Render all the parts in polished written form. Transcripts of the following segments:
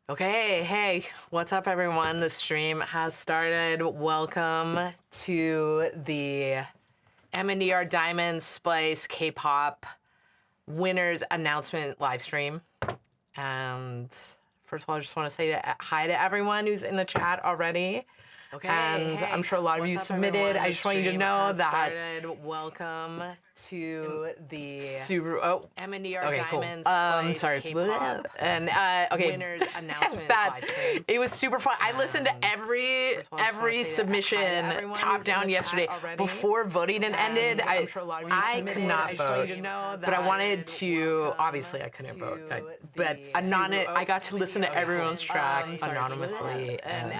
Okay, hey, what's up, everyone? The stream has started. Welcome to the MNDR Diamond Splice K-pop winners announcement live stream. And first of all, I just want to say hi to everyone who's in the chat already. Okay, and I'm sure a lot of you submitted. I just want you to know that. Welcome to the MNDR Diamonds. Cool. Sorry. K-pop and okay. Winners announcement live stream. It was super fun. I listened to every submission top down yesterday before voting ended. I could not vote, but I wanted to. Obviously, I couldn't vote. But I got to listen to everyone's track anonymously, and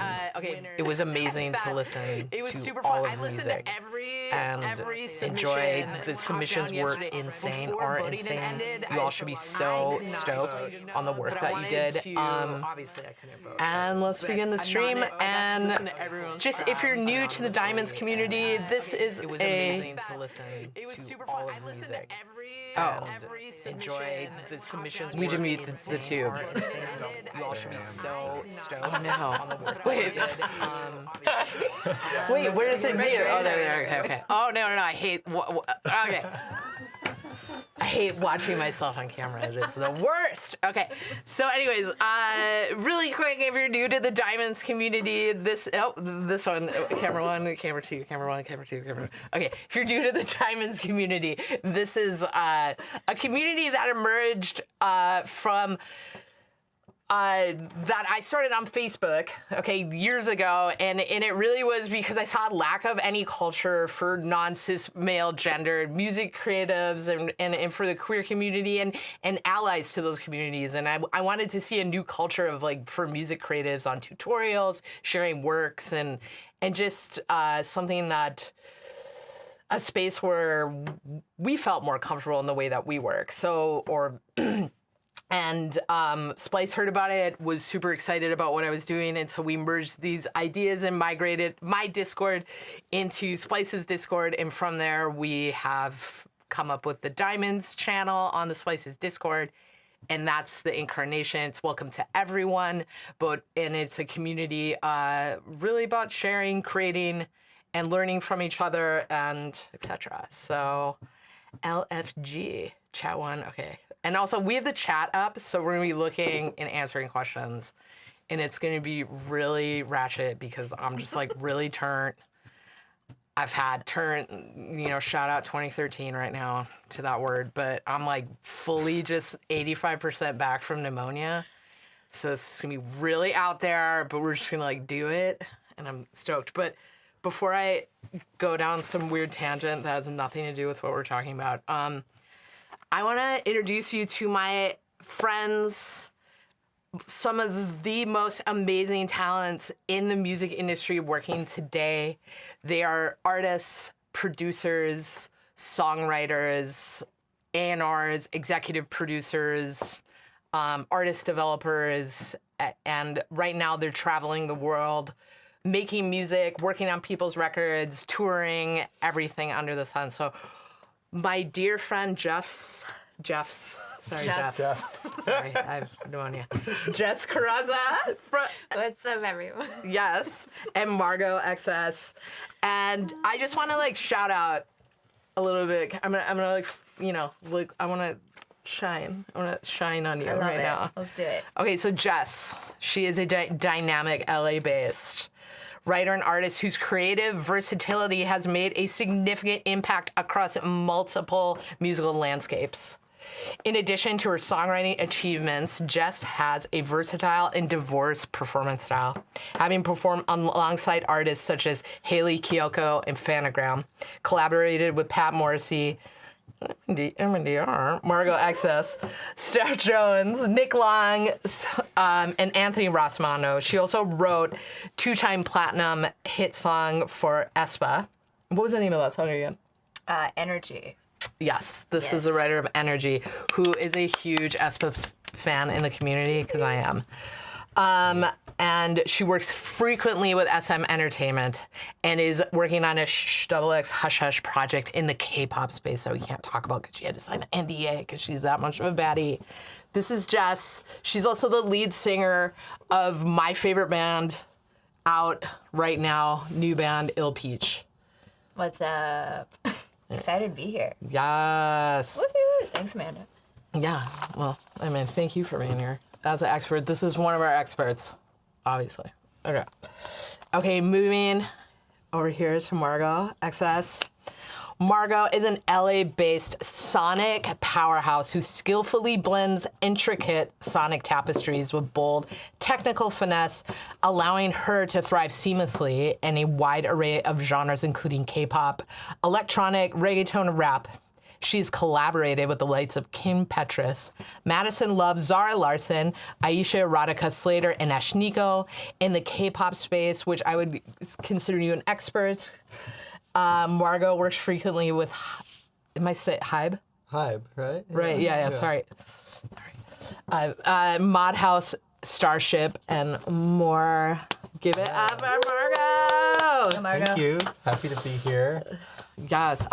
it was amazing to listen to all of the music and enjoy the submissions were insane, are insane. You all should be so stoked on the work that you did. And let's begin the stream. And just if you're new to the Diamonds community, this is amazing to listen to all of the music. Enjoy the submissions. We did meet the tube. You all should be so stoked on the work that you did. Wait, where does it meet? Oh, there. Okay. Oh, no. I hate. Okay. I hate watching myself on camera. It's the worst. Okay. So, anyways, really quick, if you're new to the Diamonds community, this one, camera one, camera two, camera one, camera two, camera. Okay. If you're new to the Diamonds community, this is a community that emerged from. That I started on Facebook, years ago, and it really was because I saw a lack of any culture for non-cis male gendered music creatives and for the queer community and allies to those communities. And I wanted to see a new culture of for music creatives on tutorials, sharing works, and just something that a space where we felt more comfortable in the way that we work. And Splice heard about it, was super excited about what I was doing, and so we merged these ideas and migrated my Discord into Splice's Discord, and from there we have come up with the Diamonds channel on the Splice's Discord, and that's the incarnation. It's welcome to everyone, and it's a community really about sharing, creating, and learning from each other, and etc. So LFG, chat one, okay. And also, we have the chat up, so we're going to be looking and answering questions. And it's going to be really ratchet because I'm just, really turnt. I've had turnt, shout out 2013 right now to that word. But I'm, fully just 85% back from pneumonia. So it's going to be really out there, but we're just going to, do it. And I'm stoked. But before I go down some weird tangent that has nothing to do with what we're talking about, I want to introduce you to my friends, some of the most amazing talents in the music industry working today. They are artists, producers, songwriters, A&Rs, executive producers, artist developers, and right now they're traveling the world, making music, working on people's records, touring, everything under the sun. So my dear friend Jeffs. Sorry, I have pneumonia. Jess Carrazza. What's up, everyone? Yes, and Margot XS. And I just want to shout out a little bit. I'm gonna I want to shine. I want to shine on you right now. Let's do it. Okay, so Jess, she is a dynamic LA-based writer and artist whose creative versatility has made a significant impact across multiple musical landscapes. In addition to her songwriting achievements, Jess has a versatile and diverse performance style, having performed alongside artists such as Haley Kiyoko and Phanogram, collaborated with Pat Morrissey, MNDR, Margot XS, Steph Jones, Nick Long, and Anthony Rossmano. She also wrote 2-time platinum hit song for aespa. What was the name of that song again? Energy. Yes, this is the writer of Energy, who is a huge aespa fan in the community, because I am. And she works frequently with SM Entertainment and is working on a XXX Hush Hush project in the K-pop space that we can't talk about because she had to sign an NDA because she's that much of a baddie. This is Jess. She's also the lead singer of my favorite band out right now, new band, Ill Peach. What's up? Excited to be here. Yes. Woohoo! Thanks, Amanda. Yeah, well, I mean, thank you for being here. As an expert, this is one of our experts, obviously. Okay, moving over here to Margot, XS. Margot is an LA-based sonic powerhouse who skillfully blends intricate sonic tapestries with bold technical finesse, allowing her to thrive seamlessly in a wide array of genres, including K-pop, electronic, reggaeton, and rap. She's collaborated with the likes of Kim Petras, Madison Love, Zara Larson, Aisha Radhika Slater, and Ashniko in the K-pop space, which I would consider you an expert. Margot works frequently with, am I saying Hybe? Hybe, right? Right, yeah, sorry. Mod House, Starship, and more. Give it up for Margot! Margot. Thank you. Happy to be here. Yes.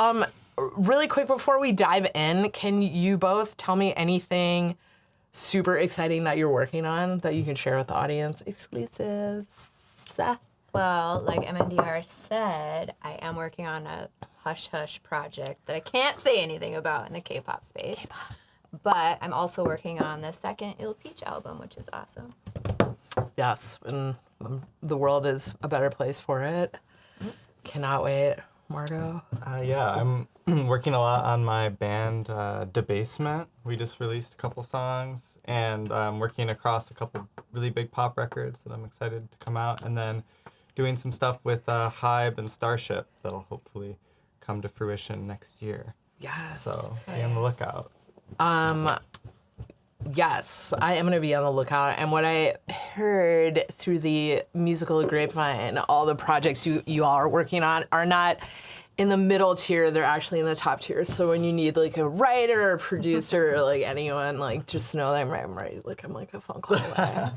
Really quick before we dive in, can you both tell me anything super exciting that you're working on that you can share with the audience? Exclusives. Well, like MNDR said, I am working on a Hush Hush project that I can't say anything about in the K-pop space. But I'm also working on the second Ill Peach album, which is awesome. Yes, and the world is a better place for it. Cannot wait. Margot? Yeah, I'm working a lot on my band, Debasement. We just released a couple songs, and I'm working across a couple really big pop records that I'm excited to come out, and then doing some stuff with Hybe and Starship that'll hopefully come to fruition next year. Yes. So be on the lookout. Yes, I am going to be on the lookout. And what I heard through the musical grapevine, all the projects you all are working on are not in the middle tier, they're actually in the top tier. So when you need like a writer or producer or like anyone, like just know that I'm right. Like I'm like a phone call away.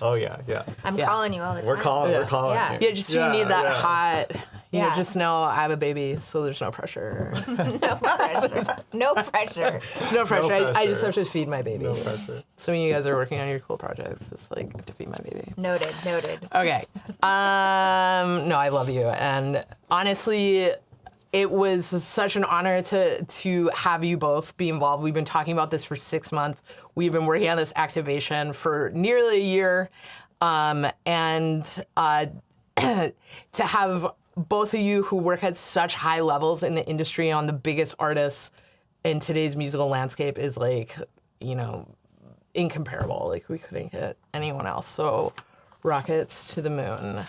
Oh yeah. I'm calling you all the time. We're calling Yeah. you. Yeah, just you need that hot, you know, Yeah. just know I have a baby, so there's no pressure. No pressure. No pressure. No pressure. I just pressure. have to feed my baby. No pressure. So when you guys are working on your cool projects, just like to feed my baby. Noted. Okay. No, I love you. And honestly, it was such an honor to have you both be involved. We've been talking about this for 6 months. We've been working on this activation for nearly a year. And to have both of you who work at such high levels in the industry on the biggest artists in today's musical landscape is like, you know, incomparable. Like we couldn't get anyone else. So rockets to the moon.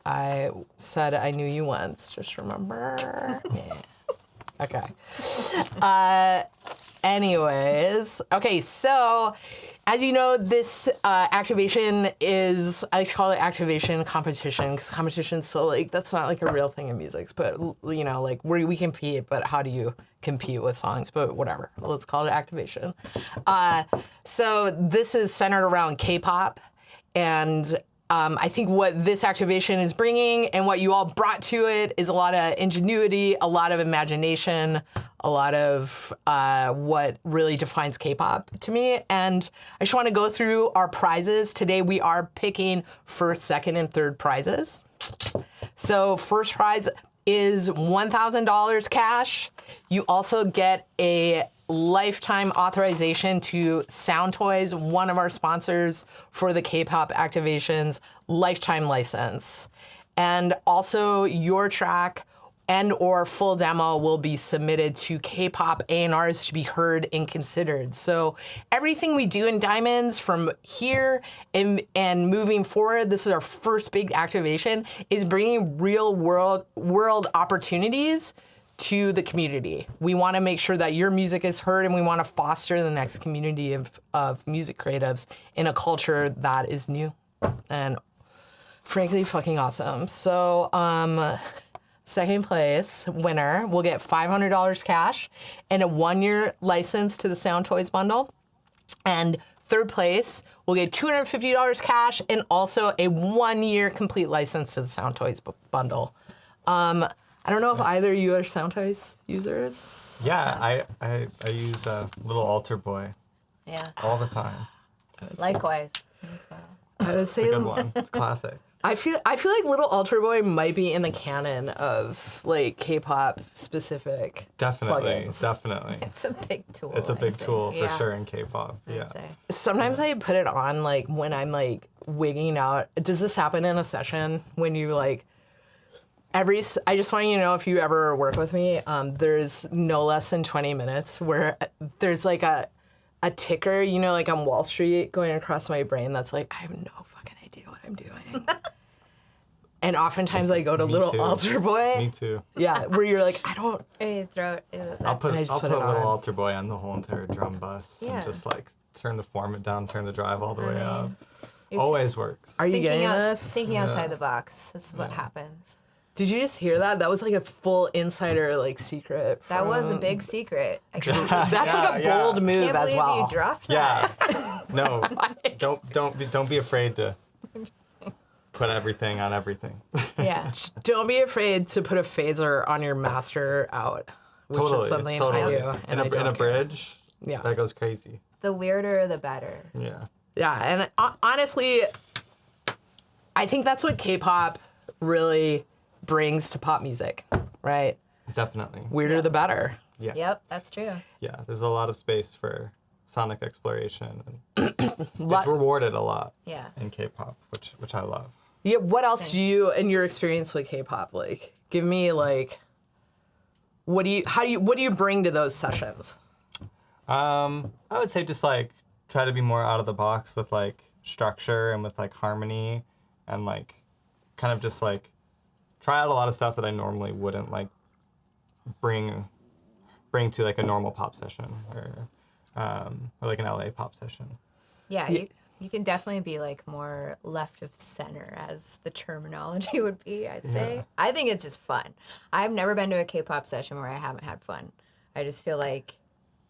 I said I knew you once, just remember. Yeah. Okay. Anyways, okay, so as you know, this activation is, I like to call it activation competition, because competition's so like, that's not like a real thing in music, but you know, like we compete, but how do you compete with songs? But whatever, let's call it activation. So this is centered around K-pop, and I think what this activation is bringing and what you all brought to it is a lot of ingenuity, a lot of imagination, a lot of what really defines K-pop to me. And I just want to go through our prizes. Today we are picking first, second, and third prizes. So first prize is $1,000 cash. You also get a lifetime authorization to Sound Toys, one of our sponsors for the K-pop activations, lifetime license. And also your track and or full demo will be submitted to K-pop A&Rs to be heard and considered. So everything we do in Diamonds from here and moving forward, this is our first big activation, is bringing real world opportunities to the community. We want to make sure that your music is heard, and we want to foster the next community of music creatives in a culture that is new and frankly fucking awesome. So second place winner will get $500 cash and a 1-year license to the Sound Toys bundle. And third place will get $250 cash and also a 1-year complete license to the Sound Toys bundle. I don't know if either of you are Sound Toys users. Yeah, I use Little Altar Boy Yeah. all the time. Likewise. As well. I would It's a say good one. It's classic. I feel like Little Altar Boy might be in the canon of like K-pop specific Definitely. plugins. It's a big tool. It's a big I'd say. tool for Yeah, sure in K-pop. I'd Yeah. say. Sometimes I put it on like when I'm like wigging out. Does this happen in a session when you like I just want you to know if you ever work with me, there's no less than 20 minutes where there's like a ticker, you know, like on Wall Street going across my brain that's like, I have no fucking idea what I'm doing. And oftentimes I go to Me Little too. Altar Boy. Me too. Yeah, where you're like, I don't. Hey, throw it. I'll put And I just put Little it on. Altar Boy on the whole entire drum bus Yeah. and just like turn the format down, turn the drive all the way up. You're Always works. Are you getting this? Thinking outside the box. This is what happens. Did you just hear that? That was like a full insider like secret. That was a from- big secret. I That's like a Yeah. bold move can't as believe well. you dropped that. Yeah. No. Don't be afraid to put everything on everything. Yeah. Don't be afraid to put a phaser on your master out, which Totally. is something totally. I do. And I in don't a care. bridge. Yeah. That goes crazy. The weirder, the better. Yeah. Yeah, and honestly, I think that's what K-pop really brings to pop music, right? Definitely. Weirder the better. Yeah. Yep, that's true. Yeah. There's a lot of space for sonic exploration and it's rewarded a lot Yeah. in K-pop, which I love. Yeah, what else do you, in your experience with K-pop, like, give me like, what do you bring to those sessions? I would say just like try to be more out of the box with like structure and with like harmony and like kind of just like try out a lot of stuff that I normally wouldn't like bring to like a normal pop session or like an LA pop session. Yeah, you can definitely be like more left of center, as the terminology would be, I'd say. Yeah. I think it's just fun. I've never been to a K-pop session where I haven't had fun. I just feel like,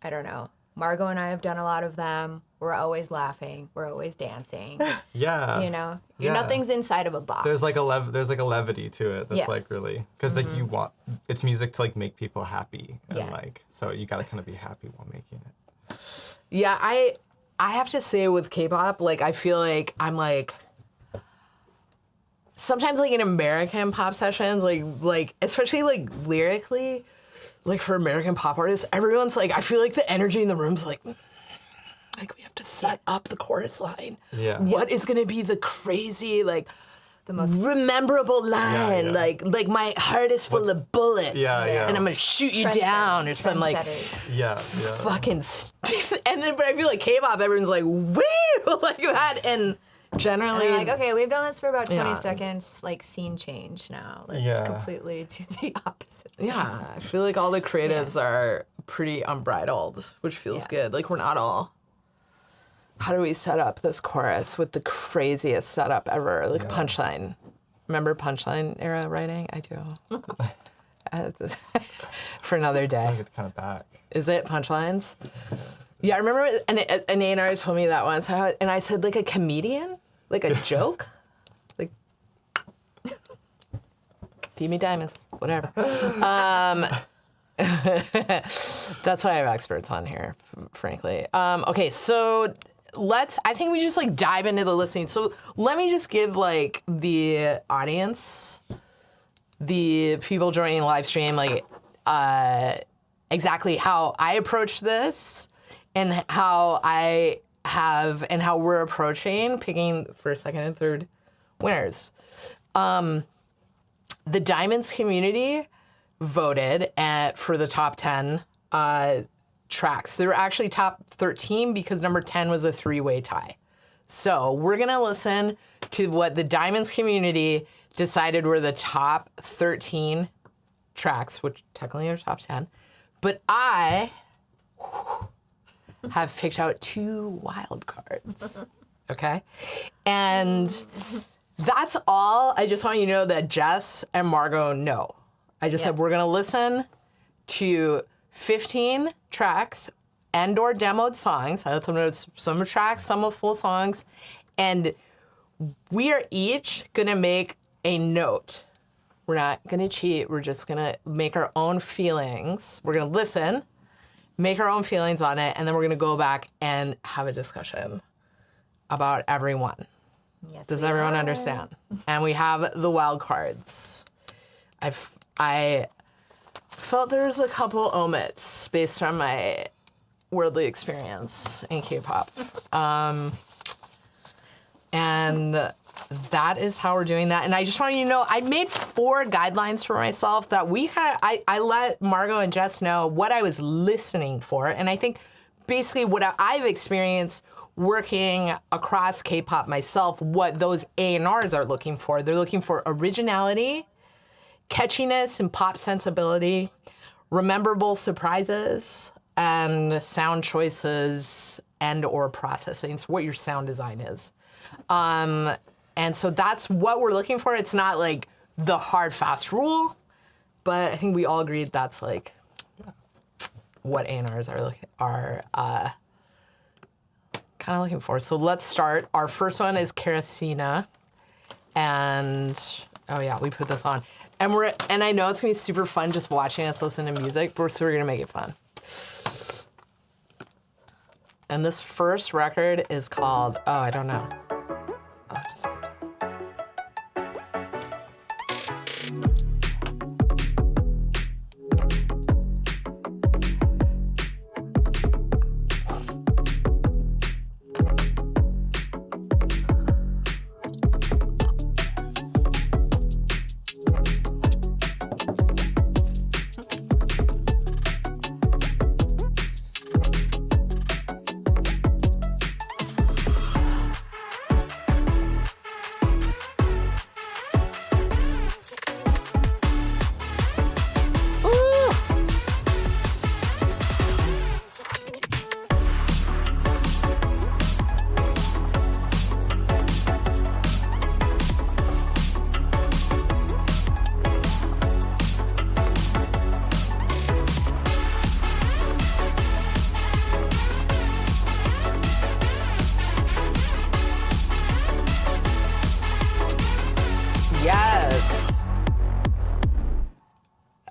I don't know, Margot and I have done a lot of them. We're always laughing. We're always dancing. Yeah. You know, Yeah. nothing's inside of a box. There's like a levity to it that's Yeah. like really because like you want it's music to like make people happy and Yeah. like so you gotta kind of be happy while making it. Yeah, I have to say with K-pop, like I feel like I'm like sometimes like in American pop sessions, like especially like lyrically, like for American pop artists, everyone's like I feel like the energy in the room's like we have to set up the chorus line. Yeah. What is gonna be the crazy like the most memorable line? yeah. Like my heart is full of bullets, Yeah, yeah. and I'm gonna shoot you down or something like. trendsetters. Yeah. Fucking and then but I feel like K-pop everyone's like woo like that and generally And they're like, okay, we've done this for about 20 Yeah. seconds, like scene change now. Let's Yeah. completely do the opposite. yeah, I feel like all the creatives are pretty unbridled, which feels Yeah. good. Like we're not all how do we set up this chorus with the craziest setup ever? Like punchline. Remember punchline era writing? I do. For another I day. think it's kind of back. Is it punchlines? Yeah, I remember an A&R told me that once, and I said like a comedian, like a joke, like feed me diamonds, whatever. That's why I have experts on here, frankly. Okay, so I think we just like dive into the listening. So let me just give like the audience, the people joining the live stream, like exactly how I approach this and how we're approaching picking first, second, and third winners. The Diamonds community voted for the top 10 tracks. They were actually top 13 because number 10 was a three-way tie. So we're gonna listen to what the Diamonds community decided were the top 13 tracks, which technically are top 10. But I have picked out 2 wild cards. Okay? And that's all. I just want you to know that Jess and Margot know. I just said we're going to listen to 15 tracks and or demoed songs. I let them know some are tracks, some are full songs. And we are each going to make a note. We're not going to cheat. We're just going to make our own feelings. We're going to listen, make our own feelings on it, and then we're going to go back and have a discussion about every one. Yes, Does everyone understand? And we have the wild cards. I felt there's a couple omits based on my worldly experience in K-pop. And that is how we're doing that. And I just want you to know, I made 4 guidelines for myself that I let Margot and Jess know what I was listening for. And I think basically what I've experienced working across K-pop myself, what those A&Rs are looking for. They're looking for originality, catchiness and pop sensibility, rememberable surprises, and sound choices and or processing. So what your sound design is. And so that's what we're looking for. It's not like the hard, fast rule, but I think we all agreed that's like what A&Rs are kind of looking for. So let's start. Our first one is Kerosena. And, oh yeah, we put this on. And I know it's gonna be super fun just watching us listen to music, but so we're gonna make it fun. And this first record is called, oh, I don't know. Oh, just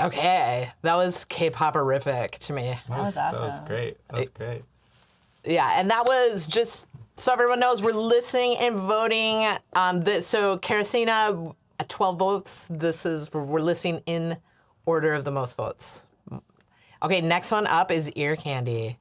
okay, that was K-pop-erific to me. That was awesome. That was great. That was great. Yeah, and that was just so everyone knows we're listening and voting. So Kerosena at 12 votes. We're listening in order of the most votes. Okay, next one up is Ear Candy.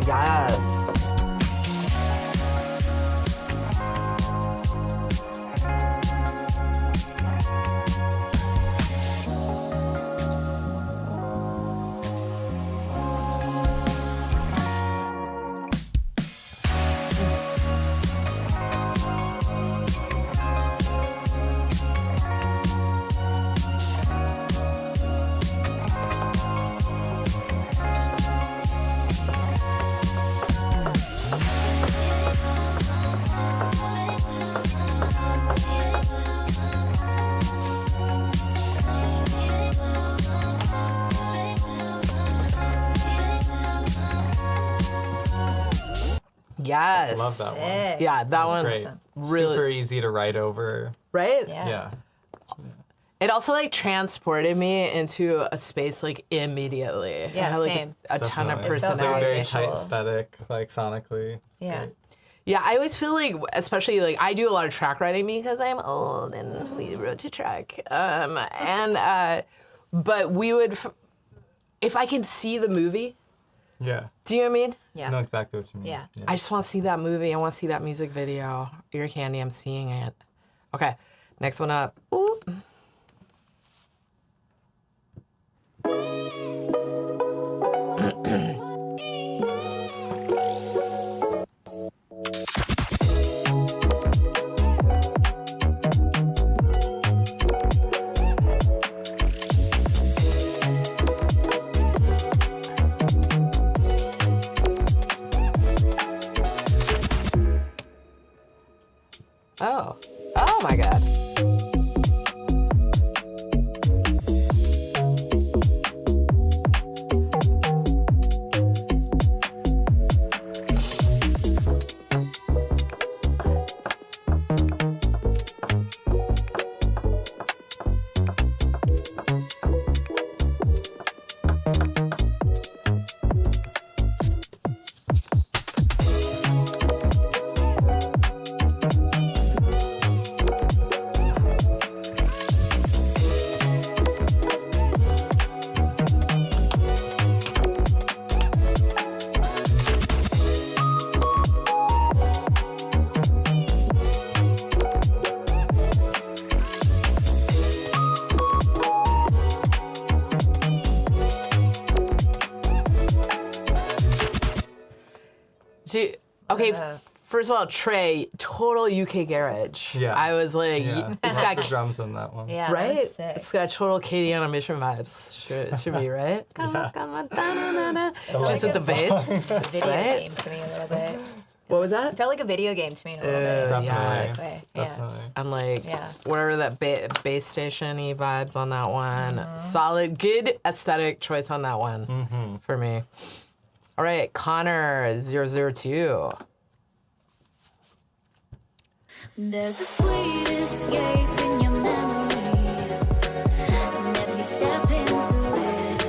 Yes. Yes. Love that one. Sick. Yeah, that one Great. really Super easy to write over. right? Yeah. Yeah. It also like transported me into a space like immediately. Yeah, It had, like, same. a ton of Definitely. It felt It's like a personality. very visual. tight aesthetic, like sonically. It's Yeah. great. Yeah, I always feel like, especially like I do a lot of track writing because I'm old and we wrote to track. But we would, if I can see the movie, Yeah. do you know what I mean? Yeah. I know exactly what you mean. Yeah. I just want to see that movie. I want to see that music video. Ear Candy, I'm seeing it. Okay, next one up. Ooh. Oh. Oh my God. Okay, first of all, Trey, total UK garage. Yeah. I was like, Yeah. it's got the drums on that one. Yeah, that right? was sick. It's got total Katie on a Mission vibes. Should be right. Come on, come on, da-na-na-na. Just at the bass. A video Right? game to me a little bit. What was that? It felt like a video game to me in a little bit. Definitely. Yes. Sick way. Yeah. Definitely. And like Yeah. whatever that bass station-y vibes on that one. Solid, good aesthetic choice on that one for me. All right, Connor 002. There's a sweet escape in your memory. Let me step into it.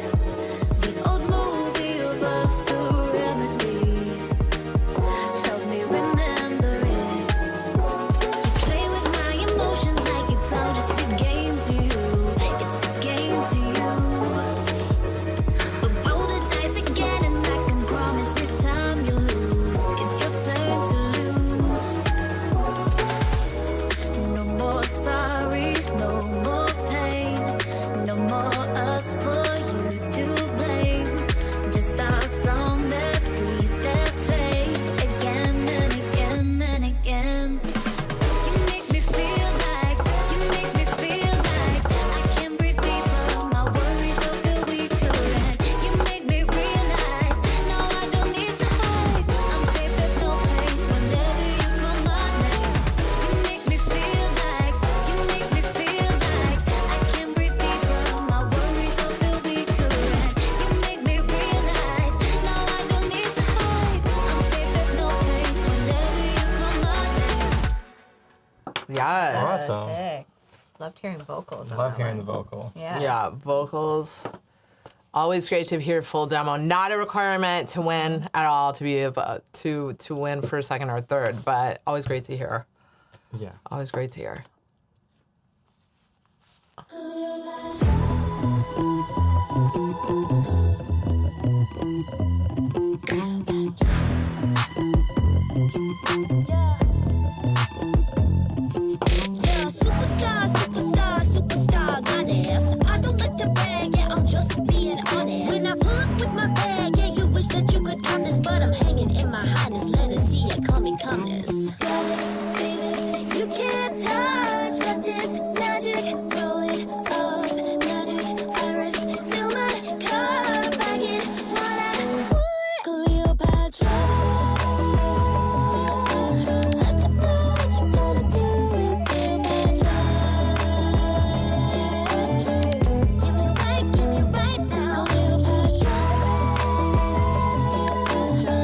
The old movie of a serenity. Help me remember it. You play with my emotions like it's all just a game to you. It's a game to you. But roll the dice again, and I can promise this time you lose. It's your turn to lose. No more sorries, no more pain, no more us for you to blame. Just our song that we let play again and again and again. You make me feel like I can't breathe deeper. My worries all feel weaker, and you make me realize no, I don't need to hide. I'm safe, there's no pain whenever you call my name. You make me feel like I can't breathe deeper. My worries all feel weaker, and you make me realize no, I don't need to hide. I'm safe, there's no pain whenever you call my name. Yes. Awesome. Sick. Loved hearing vocals. on Love that hearing the one. vocal. Yeah. Yeah, vocals. Always great to hear full demo. Not a requirement to win at all to be able to win first, second, or third, but always great to hear. Yeah. Always great to hear. Yeah, superstar, goddess. I don't like to brag, yeah, I'm just being honest. When I pull up with my bag, yeah, you wish that you could count this, but I'm hanging in my highness. Let us see it, call me calmness. Goddess, famous, you can't touch. Let this magic roll it up. Magic virus, fill my cup. I get what I want. Cleopatra. I could know what you're gonna do with Cleopatra. Give me right now. Cleopatra.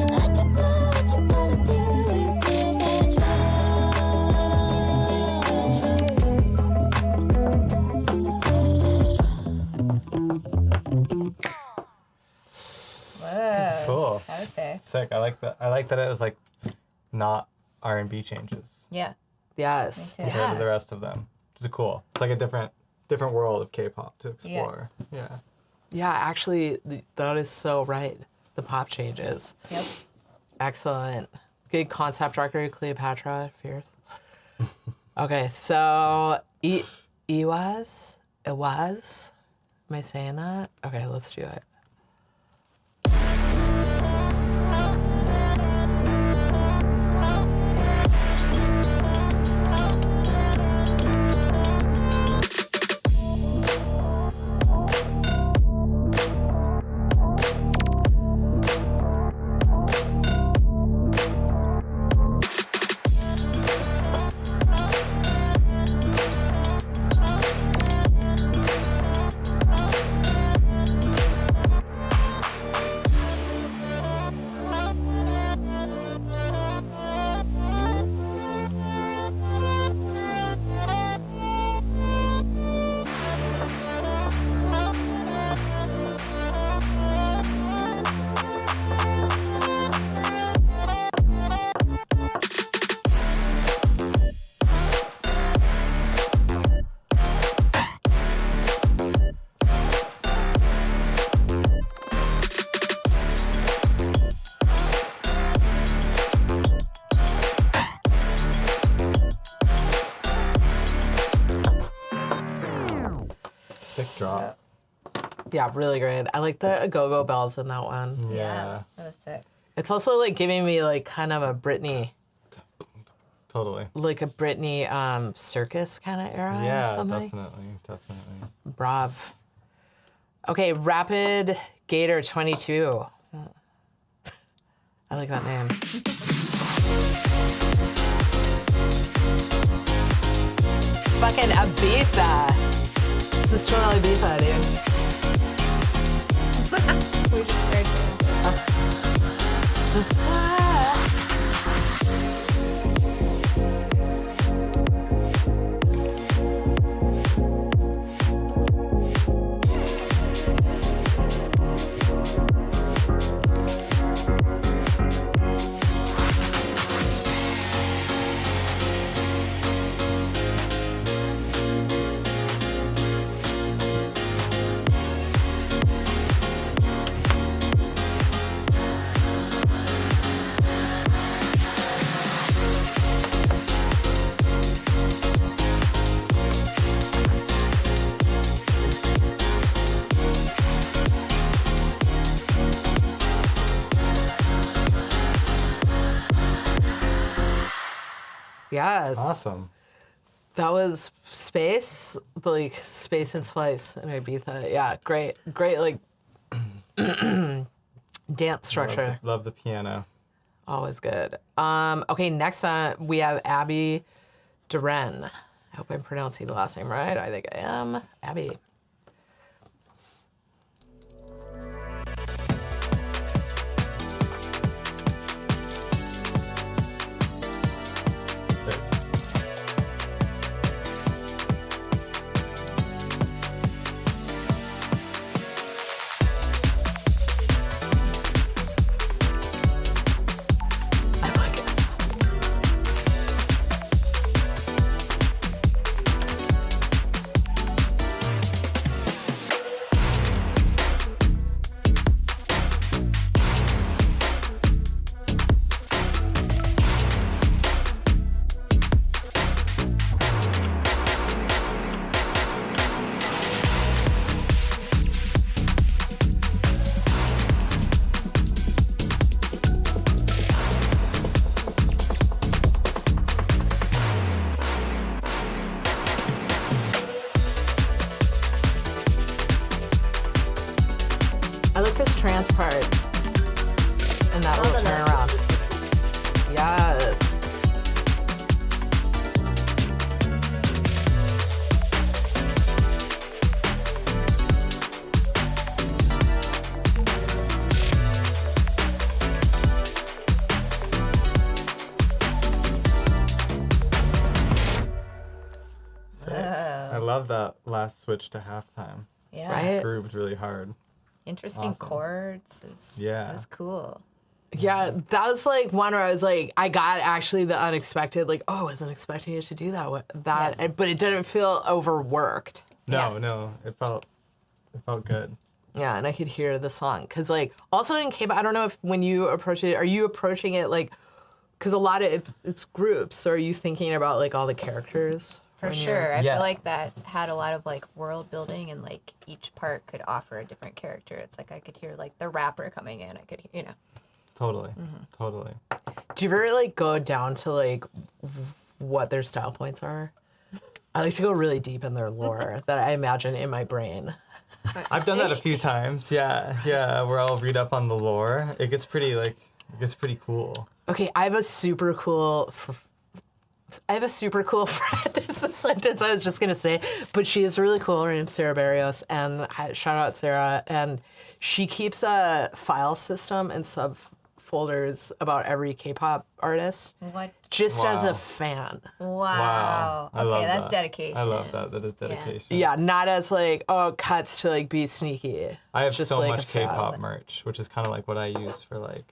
I could know what you're gonna do with Cleopatra. Whoa. Cool. That was sick. Sick. I like that. I like that it was like not R&B changes Yeah. Yes. Me too. compared to the Yeah. rest of them, which is cool. It's like a different world of K-pop to explore. Yeah. Yeah, actually, that is so right. The pop changes. Yep. Excellent. Good concept record, Cleopatra, Fierce. Okay, so it was. Am I saying that? Okay, let's do it. Sick drop. Yeah, really great. I like the go-go bells in that one. Yeah. That was sick. It's also like giving me like kind of a Britney, Totally. like a Britney circus kind of era or Yeah, something. definitely. Brav. Okay, Rapid Gator 22. I like that name. Fucking Ibiza. This is totally Ibiza, dude. We just started Yes. Awesome. That was Space, like Space and Splice in Ibiza. Yeah, great, like dance structure. Love the piano. Always good. Okay, next on we have Abby Duren. I hope I'm pronouncing the last name right. I think I am. Abby. I like it. I like this trance part and that little turnaround. Yes. I love that last switch to halftime. Yeah. Right? Grooved really hard. Interesting Awesome. chords. Yeah. That was cool. Yeah, that was like one where I was like, I got actually the unexpected, like, oh, I wasn't expecting it to do that, but it didn't feel overworked. No, it felt good. Yeah, and I could hear the song. Because, like, also in K-pop, I don't know if when you approach it, are you approaching it, like, because a lot of it's groups, so are you thinking about, like, all the characters? For when you're- sure. I Yeah. feel like that had a lot of like world building and like each part could offer a different character. It's like I could hear like the rapper coming in. I could, Totally. Totally. Do you ever, like, go down to, like, what their style points are? I like to go really deep in their lore that I imagine in my brain. I've done that a few times. Yeah, where I'll read up on the lore. It gets pretty cool. Okay, I have a super cool friend. It's a sentence I was just gonna say, but she is really cool. Her name's Sarah Barrios, and shout out Sarah. And she keeps a file system and subfolders about every K-pop artist, What? just as a Wow. fan. Wow. I Okay, love that's that. dedication. I love that. That is dedication. Yeah, not as like, oh, cuts to like be sneaky. I have just so like much a fan. K-pop merch, which is kind of like what I use for like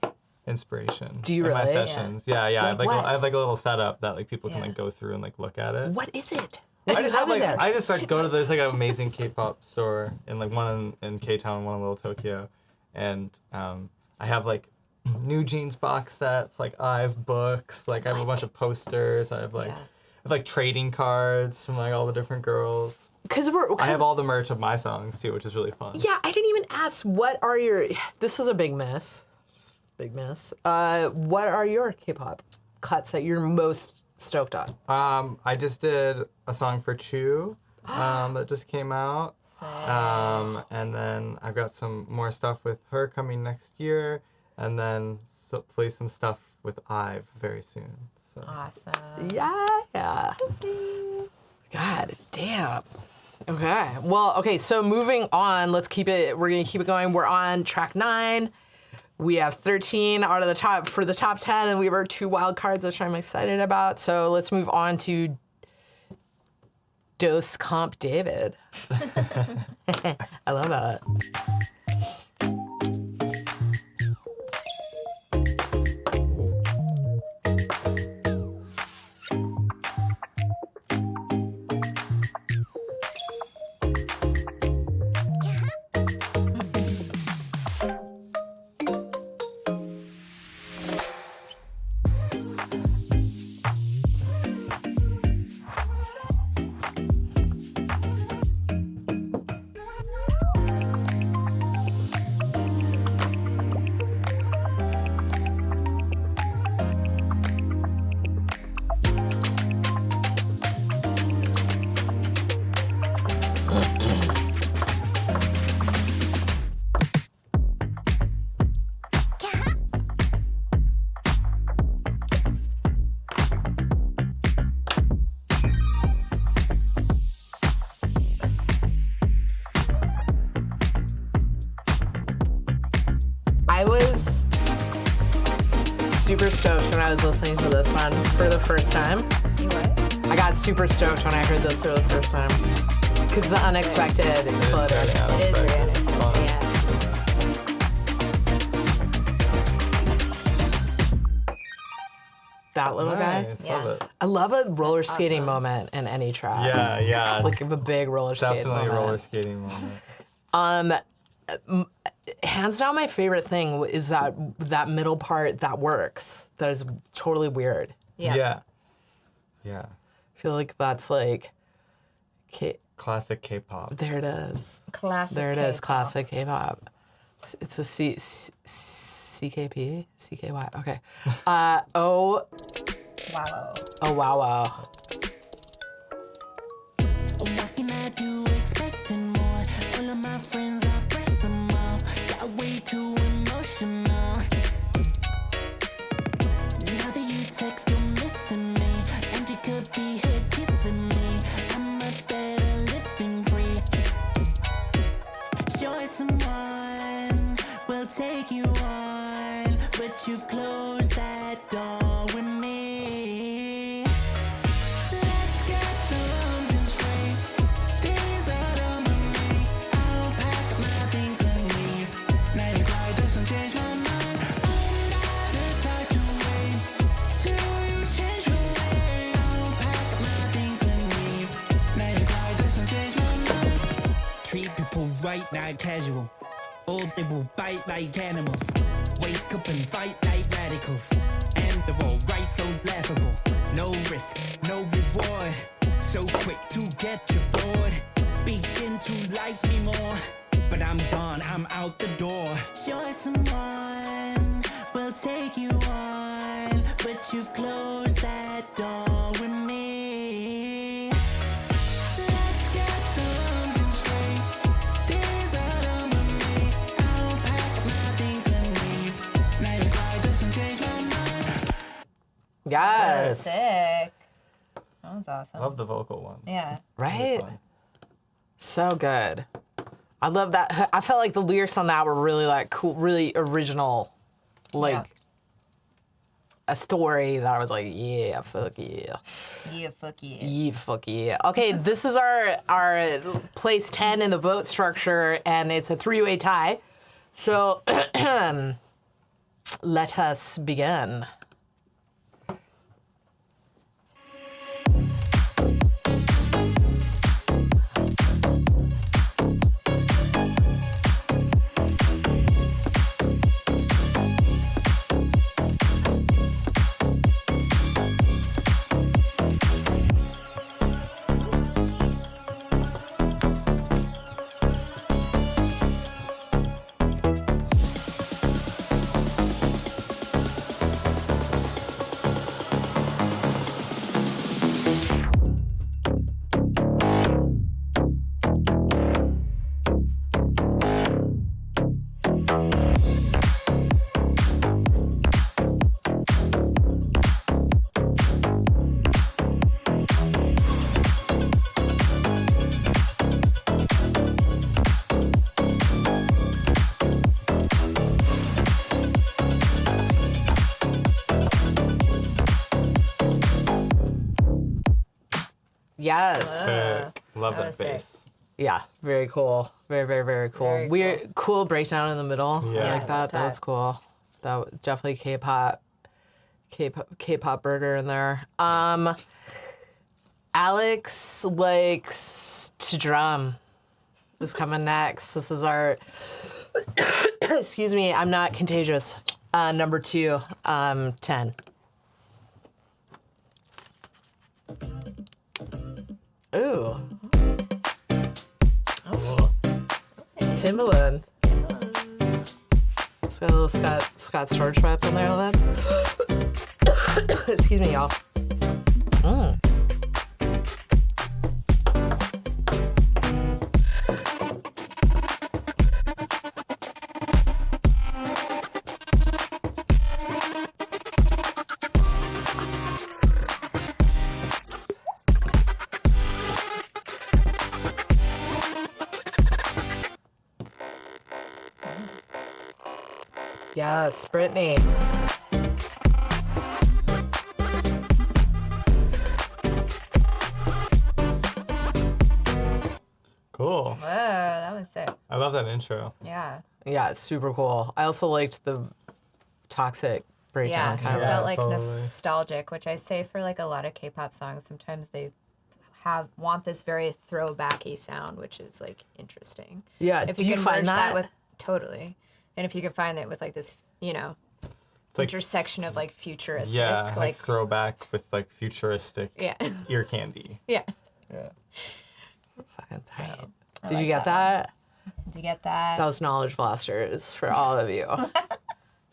inspiration. Do you in my really? Yeah. sessions. Yeah. I have Like like what? I have like a little setup that like people can Yeah. like go through and like look at it. What is it? I just have it like there. I just like go to there's like an amazing K-pop store in like one in K-Town, one in Little Tokyo, and I have like New Jeans box sets, like I have books, like I have a bunch of posters. I have like Yeah. I have like trading cards from like all the different girls. because I have all the merch of my songs too, which is really fun. Yeah, I didn't even ask. What are your? This was a big miss. Big miss. What are your K-pop cuts that you're most stoked on? I just did a song for Chu that just came out. And then I've got some more stuff with her coming next year, and then hopefully some stuff with Ive very soon. So. Awesome. Yeah. God damn. Okay. Well, okay, so moving on, we're gonna keep it going. We're on track 9. We have 13 out of the top for the top 10, and we have our 2 wild cards, which I'm excited about. So let's move on to Dose Comp David. I love that. I was super stoked when I was listening to this one for the first time. You what? I got super stoked when I heard this for the first time. Because the unexpected exploded. It is very unexpected. Yeah. That little guy. Nice, Yeah. love it. I love a roller skating awesome. moment in any track. Yeah. Like a big roller skate Definitely moment. roller skating moment. Hands down, my favorite thing is that middle part that works. That is totally weird. Yeah. Yeah. I feel like that's like, Classic K-pop. there it is. Classic. There it is, K-pop. classic K-pop. It's a CKP? CKY, okay. Wow. Oh, wow. What can I do expecting more? All of my friends, I press them off. Got way too emotional. Now that you text, you're missing me. And you could be here kissing me. I'm much better living free. Sure, someone will take you on, but you've closed that door with me. Let's get something straight. These are done with me. I'll pack up my things and leave. Now your guy doesn't change my mind. I'm not the type to wait till you change your way. I'll pack up my things and leave. Now your guy doesn't change my mind. Treat people right, not casual. Or they will bite like animals. Wake up and fight like radicals. And they're all right, so laughable. No risk, no reward. So quick to get you bored. Begin to like me more. But I'm gone, I'm out the door. Sure, someone will take you on, but you've closed that door with me. Let's get something straight. These are done with me. I'll pack up my things and leave. Now your guy doesn't change my mind. Yes. Sick. That was awesome. Love the vocal one. Yeah. Right? Fun. So good. I love that. I felt like the lyrics on that were really like cool, really original. Like Yeah. a story that I was like, yeah, fuck yeah. Yeah, fuck yeah. Yeah, fuck yeah. Okay, this is our place 10 in the vote structure, and it's a 3-way tie. So let us begin. Yes. Love that was that bass. sick. Yeah, very cool. Very, very, very cool. Very Weird, cool breakdown in the middle. Yeah. I I like love that. That was that. cool. That was definitely K-pop burger in there. Alex likes to drum. Is coming next. This is our. Excuse me. I'm not contagious. Number 2. 10. Ooh. Timbaland. It's got a little Scott Storch vibes on there a little bit. Excuse me, y'all. Yes, Brittany. Cool. Whoa, that was sick. I love that intro. Yeah. Yeah, it's super cool. I also liked the toxic breakdown Yeah, kind it of. felt like totally. nostalgic, which I say for like a lot of K-pop songs. Sometimes they want this very throwbacky sound, which is like interesting. Yeah, If do you you can find merge that? with totally, and if you can find it with like this, It's like, intersection of like futuristic, yeah, like like throwback with like futuristic yeah, ear candy. yeah. Yeah. Fucking tight. I Did you like get that that? Did you get that? That was knowledge blasters for all of you.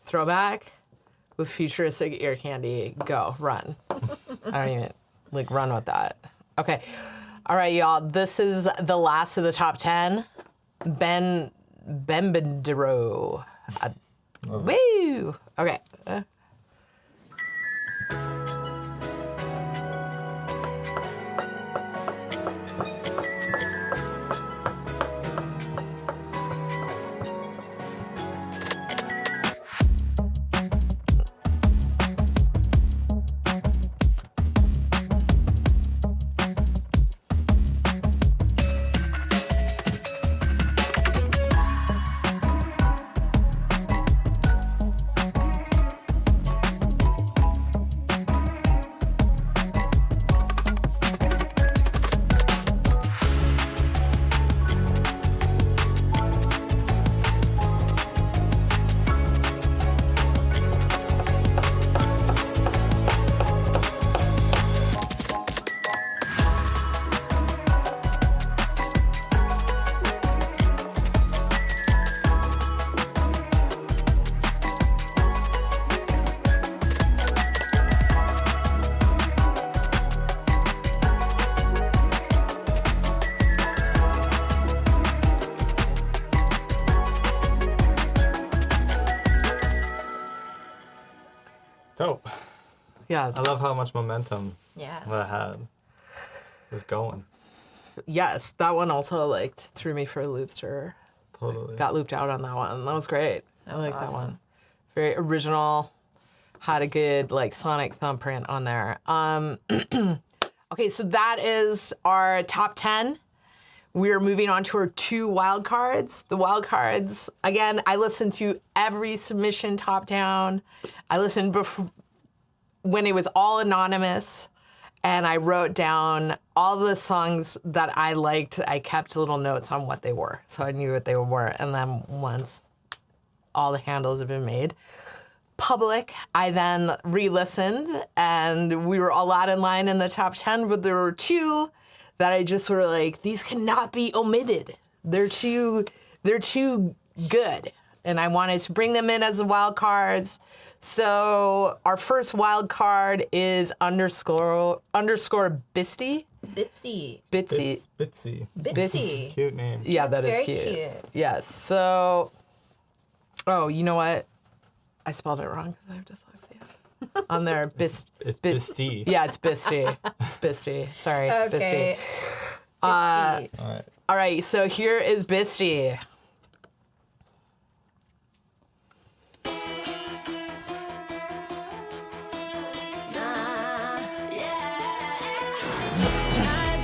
Throwback with futuristic ear candy. Go, run. I don't even run with that. Okay. All right, y'all. This is the last of the top 10. Bembendero. Woo! Okay. Dope. Yeah. I love how much momentum Yeah. that had. It's going. Yes, that one also threw me for a loopster. Totally. Got looped out on that one. That was great. I was like that awesome. one. Very original. Had a good sonic thumbprint on there. Okay, so that is our top 10. We're moving on to our 2 wild cards. The wild cards, again, I listened to every submission top down. I listened when it was all anonymous, and I wrote down all the songs that I liked. I kept little notes on what they were, so I knew what they were. And then once all the handles have been made public, I then re-listened, and we were a lot in line in the top 10, but there were 2 that I just were like, these cannot be omitted. They're too good. And I wanted to bring them in as the wild cards. So our first wild card is underscore Bisty. Bitsy. Bitsy. Bitsy. Bitsy. Cute name. Yeah, That's that is very cute. cute. Yes. So, oh, you know what? I spelled it wrong because I have dyslexia. On there, It's Bisty. Yeah, it's Bisty. It's Bisty. Sorry, Okay. Bisty. Bitsy. All right. All right, so here is Bisty. 날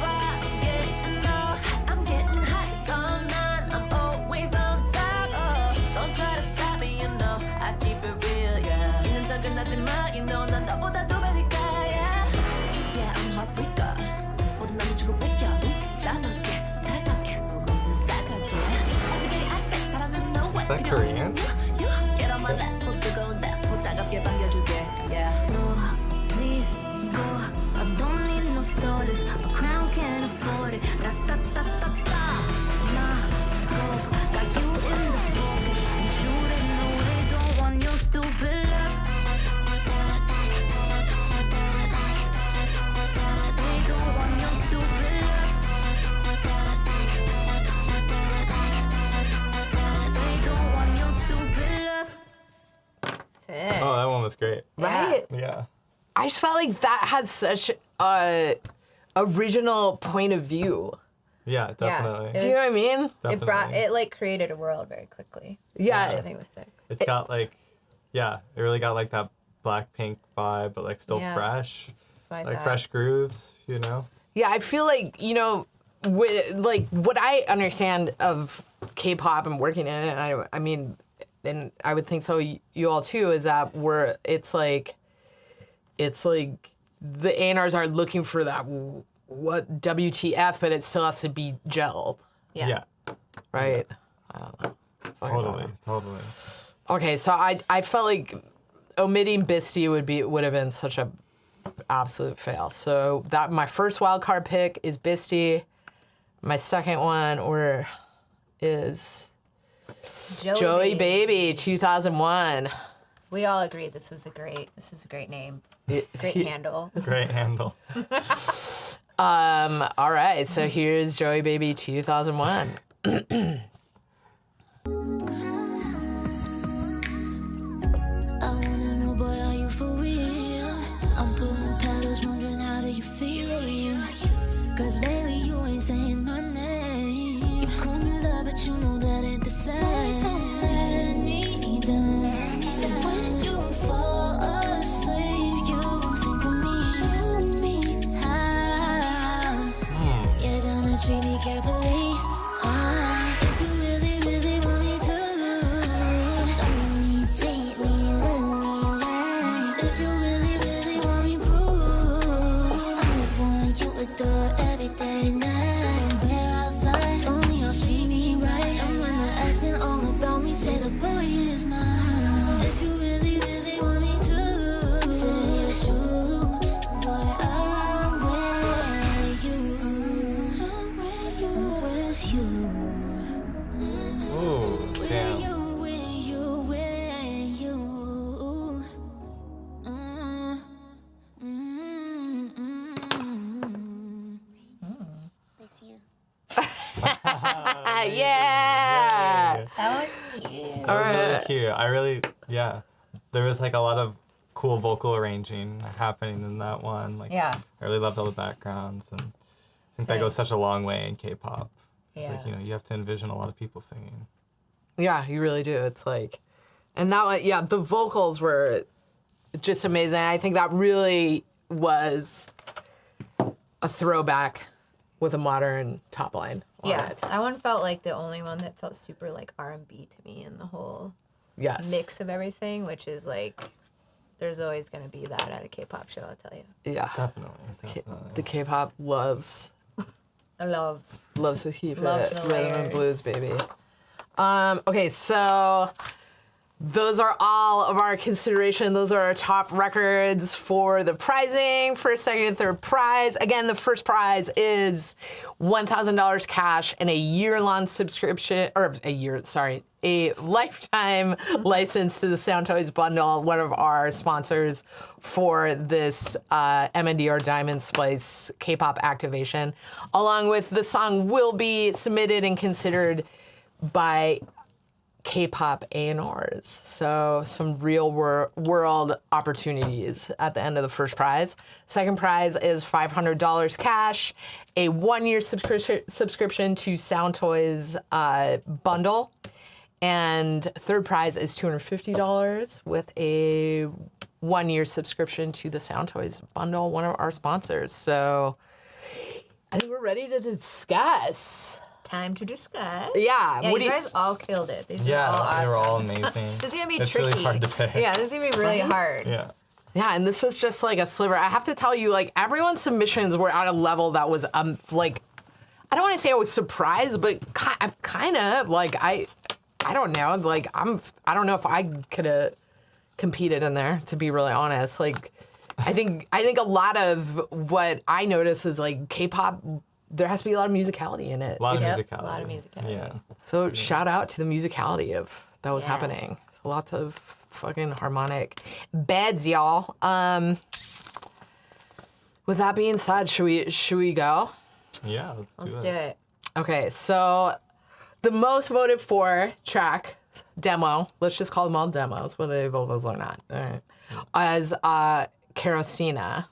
that Korean? Get on my lap, foot to go that foot 따갑게 당겨줄게. Yeah. No, please go. I don't need no solace. A crown can't afford it. Da da da da da. Nah, scope. Got you in the focus. I'm shooting away. Don't want your stupid love. They don't want your stupid love. They don't want your stupid love. Sick. Oh, that one was great. Right? Yeah. I just felt like that had such a original point of view. Yeah, definitely. Yeah. Do you know what I mean? It brought Definitely. it like created a world very quickly. Yeah. Which I think was sick. It's got like, yeah, it really got like that Blackpink vibe, but like still Yeah. fresh. That's why I Like thought. fresh grooves, you know? Yeah, I feel like, you know, like what I understand of K-pop and working in it, and I mean, and I would think so you all too, is that it's like the A&Rs are looking for that what WTF, but it still has to be gelled, Yeah. right? I don't know. Totally. Okay, so I felt like omitting Bisty would have been such a absolute fail. So that my first wild card pick is Bisty. My second one is Joey Baby 2001. We all agreed this was a great name. Great handle. Great handle. All right, so here's Joey Baby 2001. I wanna know, boy, are you for real? I'm pulling petals, wondering how do you feel? Cause lately you ain't saying my name. You call me love, but you know that ain't the same. Don't let me down. So when you fall asleep, you think of me. Show me how you're gonna treat me carefully. If you really, really want me to, show me, treat me, let me right. If you really, really want me proof, I'm the one you adore every day, night. We're outside, show me how treat me right. And when they're asking all about me, say the boy is mine. If you really, really want me to, say it's true, boy, I'm with you. I'm with you, with you. Ooh, damn. Yeah. That was cute. That was really cute. I really, yeah. There was like a lot of cool vocal arranging happening in that one. Like, Yeah. I really loved all the backgrounds, and I think that Same. goes such a long way in K-pop. It's Yeah. like, you know, you have to envision a lot of people singing. Yeah, you really do. It's like, and that one, yeah, the vocals were just amazing. I think that really was a throwback with a modern top line on Yeah. it. That one felt like the only one that felt super like R&B to me in the whole Yes. mix of everything, which is like, there's always going to be that at a K-pop show, I'll tell you. Yeah. Definitely. The K-pop loves to keep Loves it the rhythm and blues, layers. baby. Okay, so those are all of our consideration. Those are our top records for the prizing, first, second, and third prize. Again, the first prize is $1,000 cash and a year-long subscription, or a lifetime license to the Soundtoys bundle, one of our sponsors for this MNDR Diamond Splice K-pop activation. Along with the song will be submitted and considered by K-pop A&Rs. So some real world opportunities at the end of the first prize. Second prize is $500 cash, a 1-year subscription to Soundtoys bundle. And third prize is $250 with a 1-year subscription to the Soundtoys bundle, one of our sponsors. So I think we're ready to discuss. Time to discuss. Yeah. Yeah, what you do guys all killed it. These Yeah, were all awesome. they were all amazing. This is gonna be it's tricky. really hard to pick. Yeah, this is gonna be really hard. Yeah. Yeah, and this was just like a sliver. I have to tell you, like, everyone's submissions were at a level that was, like, I don't want to say I was surprised, but kind of, like, I don't know. Like I don't know if I could have competed in there, to be really honest. Like I think a lot of what I notice is like K-pop, there has to be a lot of musicality in it. A lot of Yep, musicality. a lot of musicality. Yeah. So shout out to the musicality of that was Yeah. happening. So lots of fucking harmonic beds, y'all. With that being said, should we go? Yeah, Let's do it. Okay, so the most voted for track demo, let's just call them all demos, whether they vocals or not, all right, as Kerosena.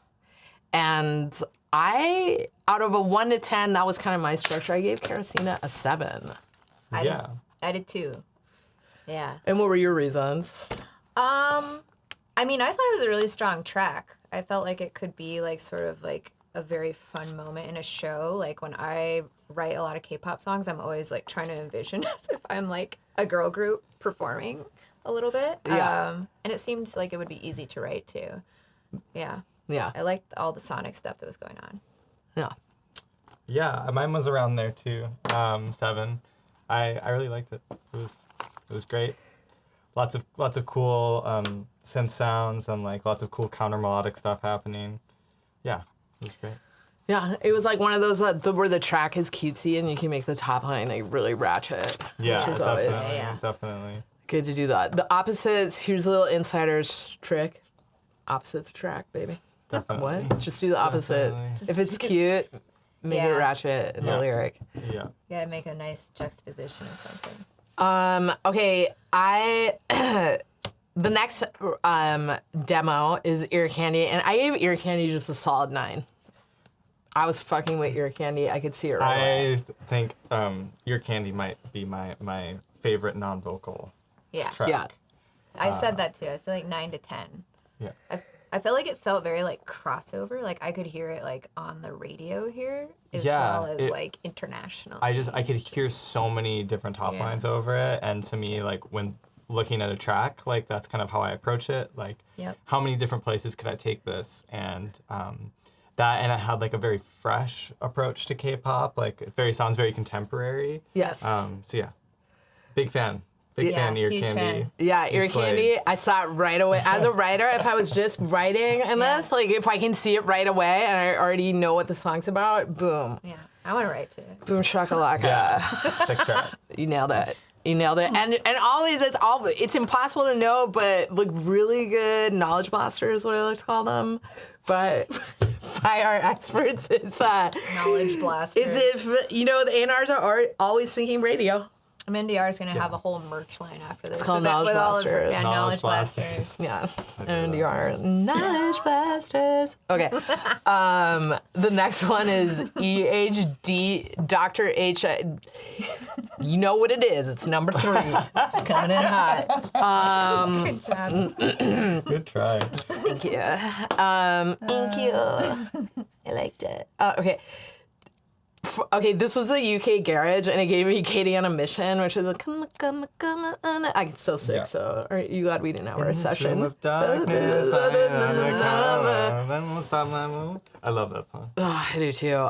And I, out of a 1 to 10, that was kind of my structure. I gave Kerosena a 7. Yeah. I did too. Yeah. And what were your reasons? I mean, I thought it was a really strong track. I felt like it could be like sort of like a very fun moment in a show. Like when I write a lot of K-pop songs, I'm always like trying to envision as if I'm like a girl group performing a little bit. Yeah. And it seemed like it would be easy to write too. Yeah. Yeah. I liked all the sonic stuff that was going on. Yeah. Yeah, mine was around there too. 7. I really liked it. It was great. Lots of cool synth sounds and like lots of cool counter melodic stuff happening. Yeah, it was great. Yeah, it was like one of those where the track is cutesy and you can make the top line like really ratchet. Yeah, which is definitely, always Yeah. definitely. good to do that. The opposites, here's a little insider's trick. Opposites track, baby. Definitely. What? Just do the opposite. Definitely. If it's cute, make it Yeah. ratchet in the Yeah. lyric. Yeah. Yeah, make a nice juxtaposition of something. Okay, the next demo is Ear Candy, and I gave Ear Candy just a solid 9. I was fucking with Ear Candy. I could see it right away. I think Your Candy might be my favorite non-vocal Yeah. track. Yeah. I said that too. I said like 9 to 10. Yeah. I felt like it felt very like crossover. Like I could hear it like on the radio here as Yeah, well as it- like international. I could hear so many different top Yeah. lines over it, and to me, like when looking at a track, like that's kind of how I approach it. Like, Yep. how many different places could I take this? And and it had like a very fresh approach to K-pop. Like, it sounds very contemporary. Yes. So yeah, big fan. Big Yeah, fan of Ear huge Candy. fan. Yeah, Ear It's like- Candy, I saw it right away. As a writer, if I was just writing in this, like if I can see it right away and I already know what the song's about, boom. Yeah, I want to write to it. Boom shakalaka. Yeah. Sick track. You nailed it. You nailed it. And always it's impossible to know, but like really good knowledge blasters, what I like to call them. But by our experts, it's Knowledge blasters. is if the A&Rs are always thinking radio. MNDR is going to have a whole merch line after this. It's called with Knowledge with all of her- Blasters. Yeah, Knowledge Knowledge Blasters. Yeah, MNDR, knowledge blasters. Okay, the next one is EHD, Dr. H. You know what it is? It's number 3. It's coming in hot. Good job. Good try. Thank you. Thank you. I liked it. Okay. Okay, this was the UK Garage, and it gave me Katie on a Mission, which is a come on. I can still sing, Yeah. so are you glad we didn't have our Room session? of darkness, I am the color, then we'll stop my move. I love that song. Oh, I do too.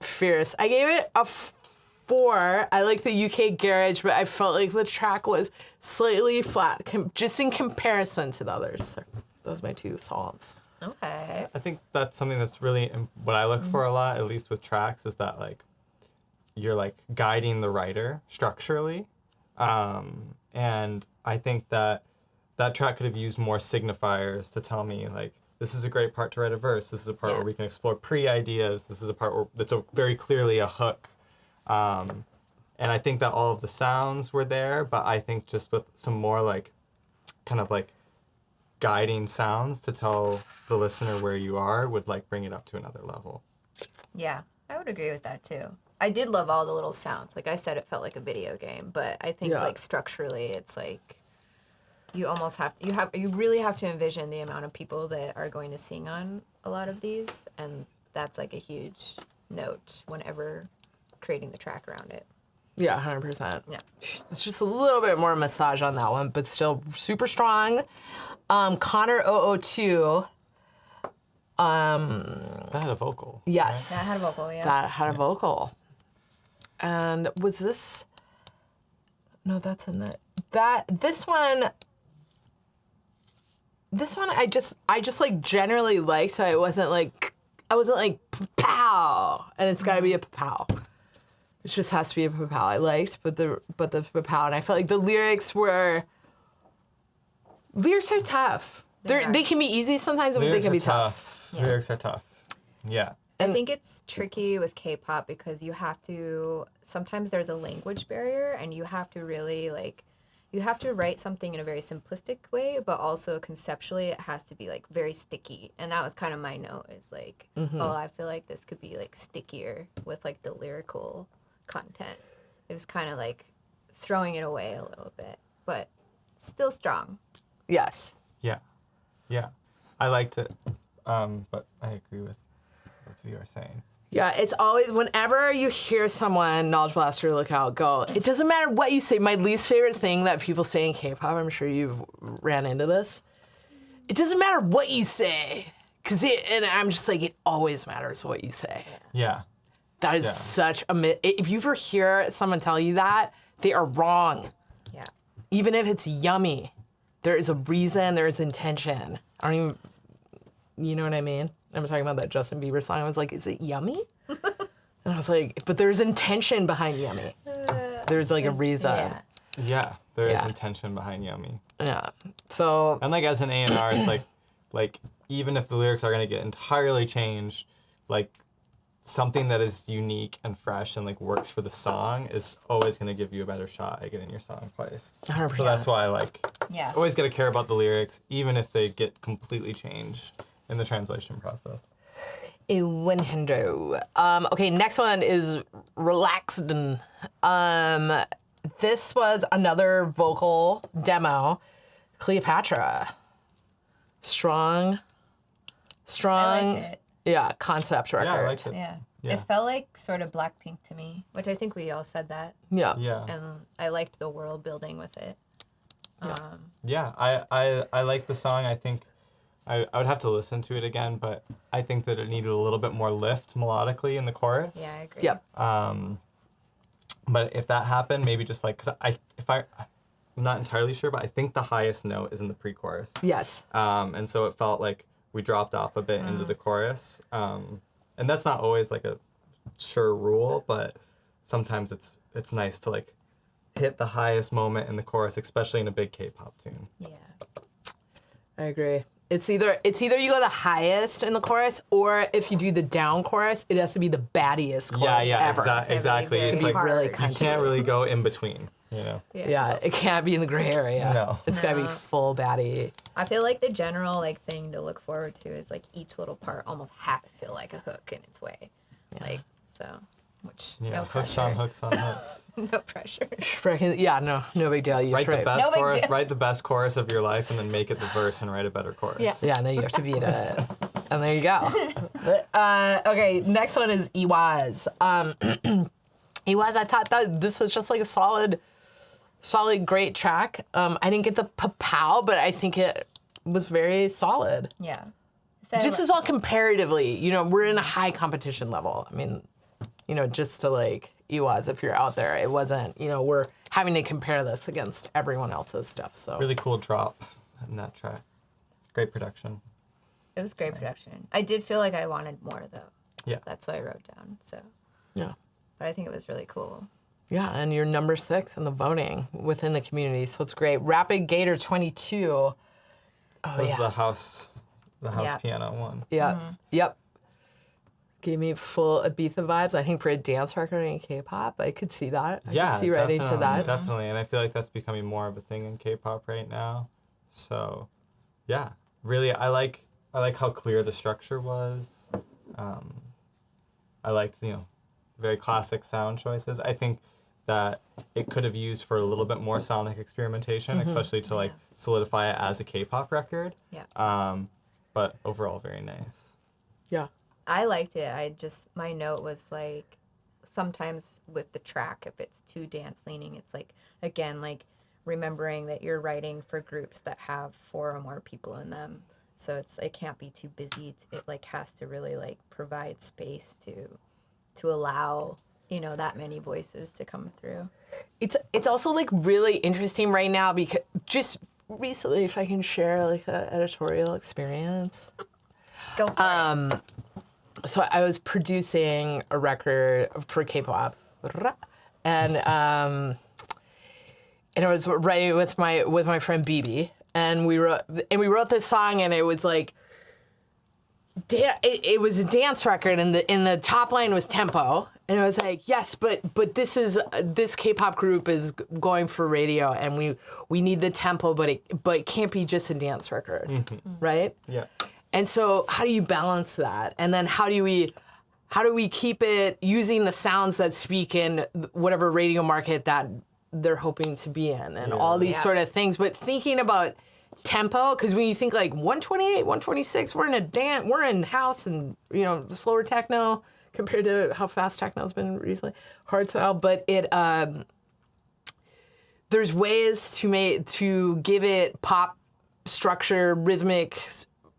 Fierce. I gave it a 4. I like the UK Garage, but I felt like the track was slightly flat, just in comparison to the others. So those are my 2 solids. Okay. I think that's something that's really what I look for a lot, at least with tracks, is that like you're like guiding the writer structurally, and I think that track could have used more signifiers to tell me like this is a great part to write a verse. This is a part Yeah. where we can explore pre-ideas. This is a part where that's very clearly a hook, and I think that all of the sounds were there, but I think just with some more like kind of like guiding sounds to tell the listener where you are would like bring it up to another level. Yeah, I would agree with that too. I did love all the little sounds. Like I said, it felt like a video game, but I think Yeah. like structurally, it's like you almost you really have to envision the amount of people that are going to sing on a lot of these, and that's like a huge note whenever creating the track around it. Yeah, 100%. Yeah. It's just a little bit more massage on that one, but still super strong. Connor 002. That had a vocal. Yes. That had a vocal, yeah. That had a vocal. And was this No, that's in it. This one I just like generally liked, so I wasn't like pow, and it's got to be a pow. It just has to be a pow. I liked, but the pow, and I felt like the lyrics are tough. They can be easy sometimes, but they can be tough. Yeah. Lyrics are tough. Yeah. I think it's tricky with K-pop because sometimes there's a language barrier and you have to really you have to write something in a very simplistic way, but also conceptually it has to be like very sticky. And that was kind of my note is like, oh, I feel like this could be like stickier with like the lyrical content. It was kind of like throwing it away a little bit, but still strong. Yes. Yeah. Yeah. I liked it. But I agree with what you are saying. Yeah, it's always, whenever you hear someone, Knowledge Blaster, look out, go, it doesn't matter what you say. My least favorite thing that people say in K-pop, I'm sure you've ran into this, it doesn't matter what you say. And I'm just like, it always matters what you say. Yeah. That is such a myth. If you ever hear someone tell you that, they are wrong. Yeah. Even if it's yummy, there is a reason, there is intention. I don't even, you know what I mean? I'm talking about that Justin Bieber song. I was like, is it yummy? And I was like, but there's intention behind yummy. There's like a reason. Yeah. Yeah. There is Yeah. intention behind Yummy. Yeah. So, And like as an A&R, it's like even if the lyrics are gonna get entirely changed, like something that is unique and fresh and like works for the song is always gonna give you a better shot at getting your song placed. 100%. So that's why I Yeah. always gotta care about the lyrics, even if they get completely changed in the translation process. Window. Okay, next one is Relaxed. This was another vocal demo. Cleopatra. Strong. I liked it. Yeah, concept record. Yeah, I liked it. Yeah. Yeah. It felt like sort of Blackpink to me, which I think we all said that. Yeah. Yeah. And I liked the world building with it. Yeah, I like the song. I think I would have to listen to it again, but I think that it needed a little bit more lift melodically in the chorus. Yeah, I agree. Yep. But if that happened, maybe just like, I'm not entirely sure, but I think the highest note is in the pre-chorus. Yes. And so it felt like we dropped off a bit into the chorus. And that's not always like a sure rule, but sometimes it's nice to like hit the highest moment in the chorus, especially in a big K-pop tune. Yeah. I agree. It's either you go the highest in the chorus, or if you do the down chorus, it has to be the battiest chorus ever. Exactly. It's It's to be like really you can't really go in between, you know. Yeah, it can't be in the gray area. No. It's gotta be No. full baddie. I feel like the general like thing to look forward to is like each little part almost has to feel like a hook in its way. Like so, which Yeah, no hooks pressure. on hooks on hooks. No pressure. Freaking yeah, no big deal. You Write try. the best No big chorus, deal. write the best chorus of your life, and then make it the verse and write a better chorus. Yeah. Yeah, and then you have to beat it. And there you go. Okay, next one is Iwaz. Iwaz, I thought that this was just like a solid, great track. I didn't get the pow, but I think it was very solid. Yeah. So Just as all comparatively, you know, we're in a high competition level. I mean, you know, just to like Iwaz, if you're out there, it wasn't, you know, we're having to compare this against everyone else's stuff. So Really cool drop in that track. Great production. it was great production. I did feel like I wanted more though. Yeah. That's what I wrote down. So, yeah. but I think it was really cool. Yeah, and you're number 6 in the voting within the community, so it's great. Rapid Gator 22. Oh Was yeah. the house Yeah. piano one. Yeah. Yep. Gave me full Ibiza vibes. I think for a dance record in K-pop, I could see that. I Yeah, could see right into definitely, that. Definitely, and I feel like that's becoming more of a thing in K-pop right now. So, yeah, really, I like how clear the structure was. I liked, very classic sound choices. I think that it could have used for a little bit more sonic experimentation, especially to like solidify it as a K-pop record. Yeah. But overall, very nice. Yeah. I liked it. My note was like, sometimes with the track, if it's too dance leaning, it's like, again, like remembering that you're writing for groups that have 4 or more people in them. So it can't be too busy. It like has to really like provide space to allow you know, that many voices to come through. It's also like really interesting right now because just recently, if I can share like an editorial experience. Go for it. So I was producing a record for K-pop, and I was writing with my friend BB, and we wrote this song, and it was like, it was a dance record, and in the top line was tempo, and I was like, yes, but this K-pop group is going for radio, and we need the tempo, but it can't be just a dance record, right? Yeah. And so how do you balance that? And then how do we keep it using the sounds that speak in whatever radio market that they're hoping to be in and all these sort of things, but thinking about tempo, because when you think like 128, 126, we're in house and, you know, slower techno compared to how fast techno's been recently, hardstyle, but there's ways to give it pop structure, rhythmic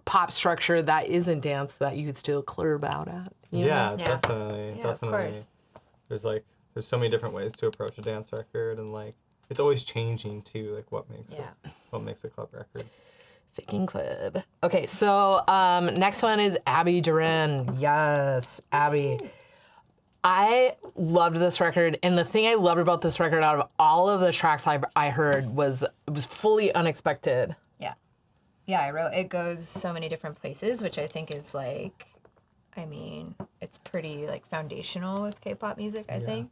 pop structure that isn't dance that you could still clurb out at. You know? Definitely. Yeah, of course. There's so many different ways to approach a dance record, and like it's always changing too, like what makes a club record. Faking club. Okay, so next one is Abby Duran. Yes, Abby. I loved this record, and the thing I loved about this record out of all of the tracks I heard was it was fully unexpected. Yeah, I wrote it goes so many different places, which I think is like, I mean, it's pretty like foundational with K-pop music, I think.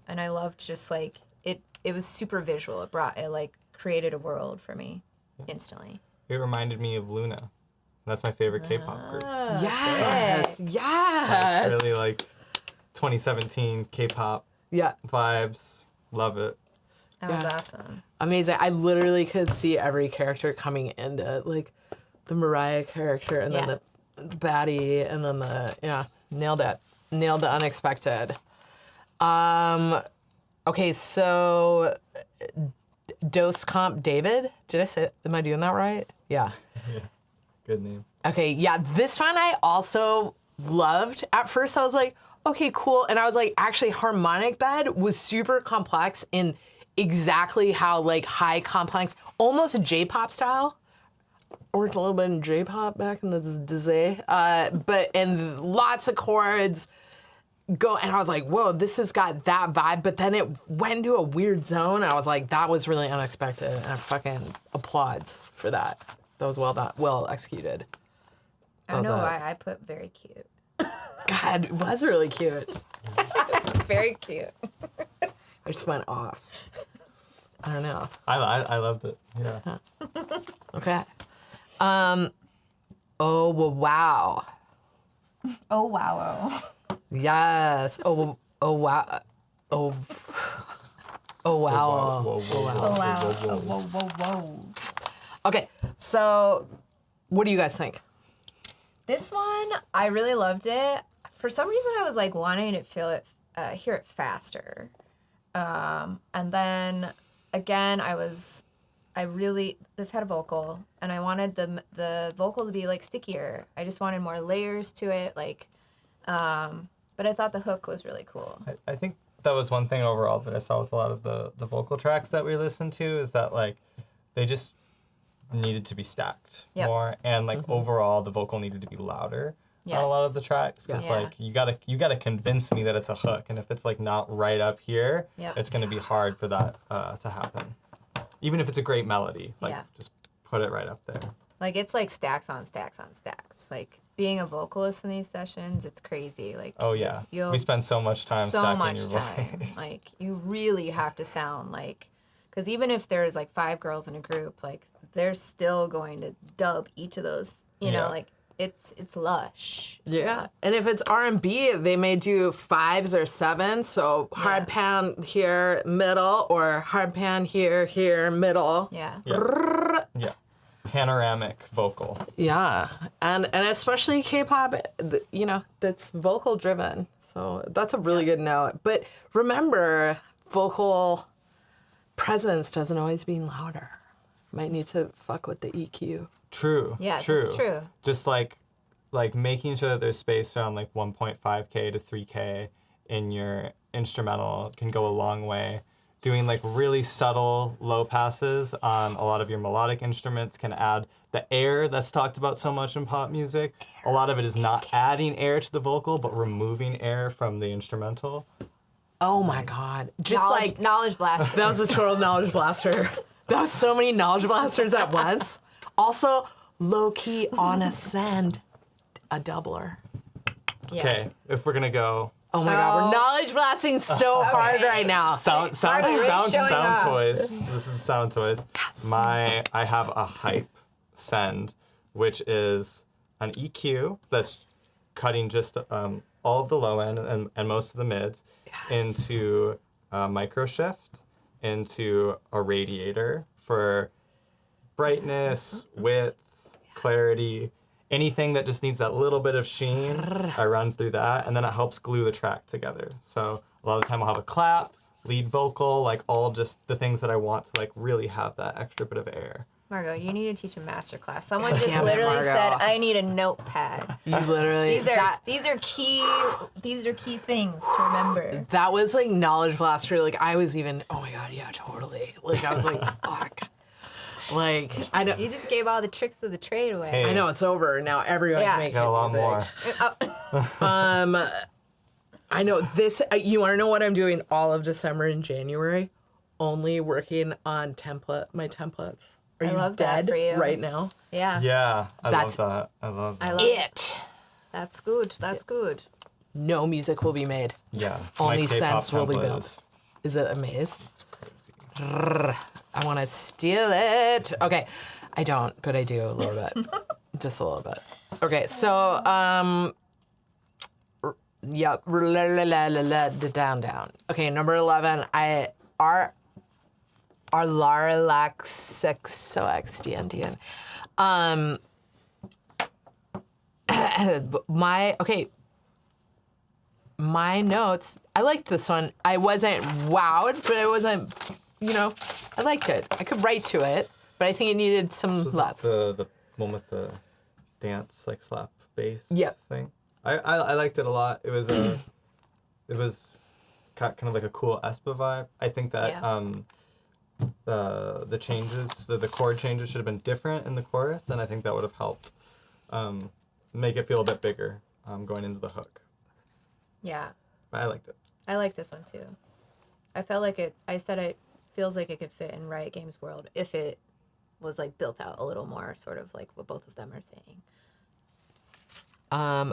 And I loved just like it was super visual. It like created a world for me instantly. It reminded me of Luna. That's my favorite K-pop group. Yes, sick. yes. Really like 2017 K-pop vibes. Love it. That was awesome. Amazing. I literally could see every character coming into like the Mariah character and then the baddie and then nailed it. Nailed the unexpected. Okay, so Dose Comp David. Am I doing that right? Yeah. Good name. Okay, yeah, this one I also loved. At first I was like, okay, cool. And I was like, actually harmonic bed was super complex in exactly how like high complex, almost J-pop style. Worked a little bit in J-pop back in the day, and lots of chords go, and I was like, whoa, this has got that vibe. But then it went into a weird zone. And I was like, that was really unexpected, and I fucking applauds for that. That was well done, well executed. I don't know why I put very cute. God, it was really cute. Very cute. I just went off. I don't know. I loved it. Yeah. Okay. Oh, well, wow. Oh wow. Yes. Oh, wow. Oh, wow. Whoa, whoa, whoa, Oh wow. whoa, whoa, whoa. Whoa whoa whoa. Okay, so what do you guys think? This one, I really loved it. For some reason, I was like wanting to hear it faster. And then again, this had a vocal, and I wanted the vocal to be like stickier. I just wanted more layers to it, like, but I thought the hook was really cool. I think that was one thing overall that I saw with a lot of the vocal tracks that we listened to, is that like they just needed to be stacked more, and like overall the vocal needed to be louder on a lot of the tracks, because like you gotta convince me that it's a hook, and if it's like not right up here, it's gonna be hard for that to happen, even if it's a great melody. Like just put it right up there. Like it's like stacks on stacks on stacks. Like being a vocalist in these sessions, it's crazy. Like we spend so much time stacking your voice. Like you really have to sound like, because even if there's like 5 girls in a group, like they're still going to dub each of those. You know, like it's lush. So. Yeah, and if it's R&B, they may do 5s or 7s. So hard pan here, middle, or hard pan here, middle. Yeah. Yeah. Panoramic vocal. Yeah, and especially K-pop, you know, that's vocal driven. So that's a really good note. But remember, vocal presence doesn't always mean louder. Might need to fuck with the EQ. True. Yeah, true. that's true. Just like making sure that there's space around like 1.5K to 3K in your instrumental can go a long way. Doing like really subtle low passes on a lot of your melodic instruments can add the air that's talked about so much in pop music. A lot of it is not adding air to the vocal, but removing air from the instrumental. Oh my God. Just knowledge blaster. that was a total knowledge blaster. That was so many knowledge blasters at once. Also, low key on Ascend, a doubler. Yeah. Okay, if we're gonna go Oh my God, we're knowledge blasting so hard right now. sound showing off. toys. This is sound toys. Yes. I have a hype send, which is an EQ that's cutting just all of the low end and most of the mids into a micro shift into a radiator for brightness, width, clarity. Anything that just needs that little bit of sheen, I run through that, and then it helps glue the track together. So a lot of the time I'll have a clap, lead vocal, like all just the things that I want to like really have that extra bit of air. Margot, you need to teach a master class. Someone just damn it, literally Margot. said, "I need a notepad." You literally These are key things to remember. that was like knowledge blaster. Like I was even, oh my God, yeah, totally. Like I was like, fuck. Like I know. You just gave all the tricks of the trade away. Hey. I know it's over now. Everyone Yeah. can make Got a lot music. more. I know this. You want to know what I'm doing all of December and January? Only working on my templates. Are I you love that dead for you. right now? Yeah. Yeah, I That's- love that. I love that. I love It. That's good. That's good. No music will be made. Yeah. Only my K-pop sense will be template built. Is it a maze? is crazy. I want to steal it. Okay, I don't, but I do a little bit, just a little bit. Okay, so yep, down. Okay, number 11. Our Laralaxexoxdn. My notes. I liked this one. I wasn't wowed, but I wasn't. I liked it. I could write to it, but I think it needed some love. The one with the dance like slap bass Yep. thing. I liked it a lot. It was kind of like a cool Espa vibe. I think that the changes, the chord changes should have been different in the chorus, and I think that would have helped make it feel a bit bigger going into the hook. Yeah. But I liked it. I like this one too. I felt like it feels like it could fit in Riot Games world if it was like built out a little more, sort of like what both of them are saying.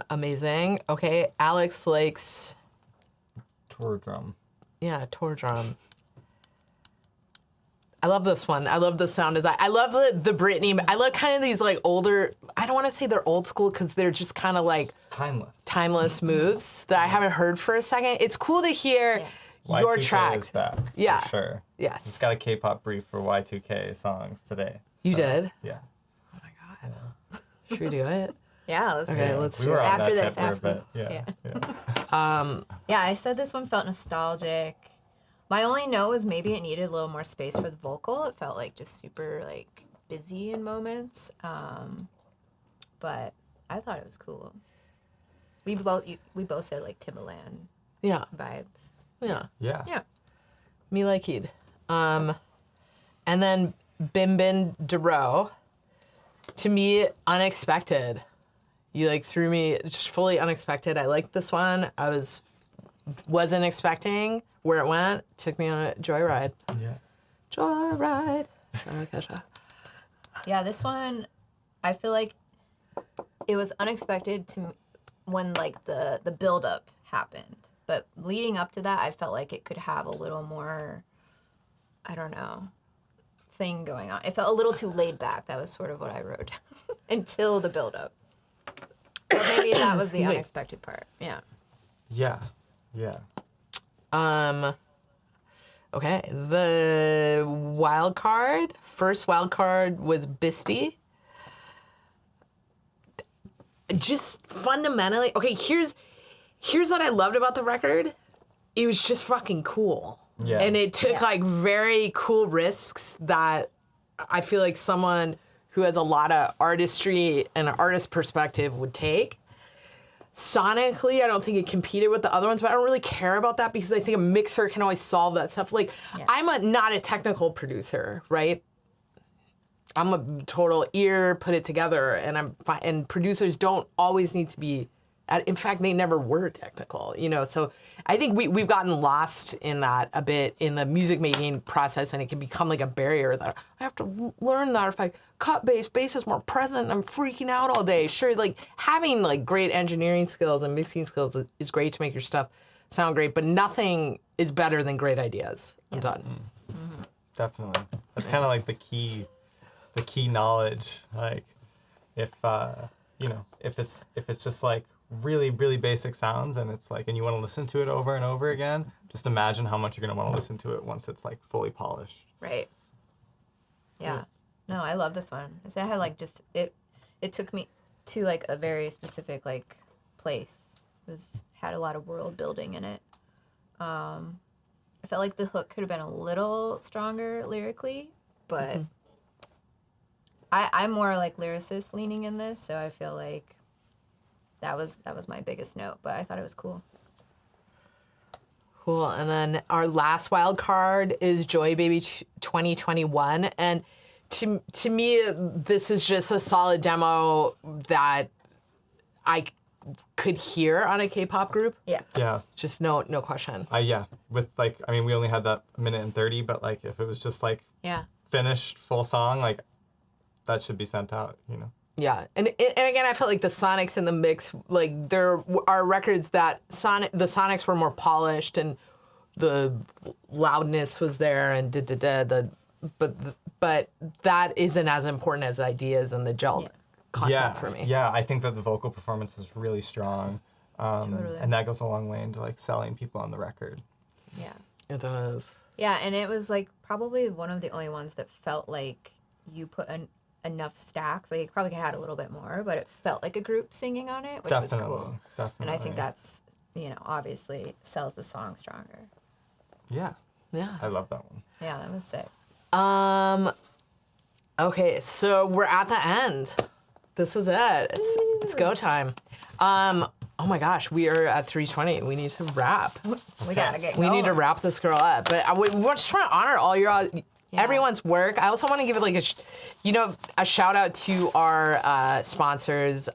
Amazing. Okay, Alex likes, Tour drum. tour drum. I love this one. I love the sound design. I love the Britney. I love kind of these like older, I don't want to say they're old school because they're just kind of like timeless moves that I haven't heard for a second. It's cool to hear your Y2K tracks. is back, Yeah. for sure. Yes. Just got a K-pop brief for Y2K songs today. You so, did? Yeah. Oh my God. Should we do it? Yeah, let's Okay, do it. let's we do were it. on After that this, tip for a after- bit. Yeah. Yeah, I said this one felt nostalgic. My only note was maybe it needed a little more space for the vocal. It felt like just super like busy in moments. But I thought it was cool. We both said like Timbaland Yeah. vibes. Yeah. Yeah. Yeah. Me like he'd. And then Bim Bin Dero. To me, unexpected. You like threw me just fully unexpected. I liked this one. I wasn't expecting where it went. Took me on a joyride. Yeah. Joyride. Yeah, this one, I feel like it was unexpected to when like the build up happened. But leading up to that, I felt like it could have a little more, I don't know, thing going on. It felt a little too laid back. That was sort of what I wrote until the build up. But maybe that was the unexpected part. Yeah. Yeah. Yeah. Okay. The first wild card was Bisty. Just fundamentally, okay, here's what I loved about the record. It was just fucking cool. Yeah. And it took like very cool risks that I feel like someone who has a lot of artistry and an artist perspective would take. sonically, I don't think it competed with the other ones, but I don't really care about that because I think a mixer can always solve that stuff. Like, I'm not a technical producer, right? I'm a total ear, put it together, and I'm fine. And producers don't always need to be, in fact, they never were technical, you know? So I think we've gotten lost in that a bit in the music making process, and it can become like a barrier that I have to learn that if I cut bass is more present, I'm freaking out all day. Sure, like having like great engineering skills and mixing skills is great to make your stuff sound great, but nothing is better than great ideas. I'm done. Mm-hmm. Definitely. That's kind of like the key knowledge. Like if if it's just like really, really basic sounds and it's like, and you want to listen to it over and over again, just imagine how much you're going to want to listen to it once it's like fully polished. Right. Yeah. No, I love this one. I had like just, it took me to like a very specific like place. Had a lot of world building in it. I felt like the hook could have been a little stronger lyrically, but I'm more like lyricist leaning in this, so I feel like that was my biggest note, but I thought it was cool. Cool. And then our last wild card is Joy Baby 2021. And to me, this is just a solid demo that I could hear on a K-pop group. Yeah. Yeah. Just no question. Yeah. With like, I mean, we only had that 1:30, but like if it was just like finished full song, like that should be sent out, you know? Yeah, and again, I felt like the sonics in the mix, like there are records that the sonics were more polished and the loudness was there and but that isn't as important as ideas and the gel content for me. Yeah, I think that the vocal performance is really strong, Totally. and that goes a long way into like selling people on the record. Yeah. It does. Yeah, and it was like probably one of the only ones that felt like you put enough stacks. Like you probably could have had a little bit more, but it felt like a group singing on it, which was cool. Definitely. And I think that's, obviously sells the song stronger. Yeah. I love that one. Yeah, that was sick. Okay, so we're at the end. This is it. It's go time. Oh my gosh, we are at 3:20. We need to wrap. We gotta get We going. need to wrap this girl up. But we just want to honor all everyone's work. I also want to give it like a shout out to our sponsors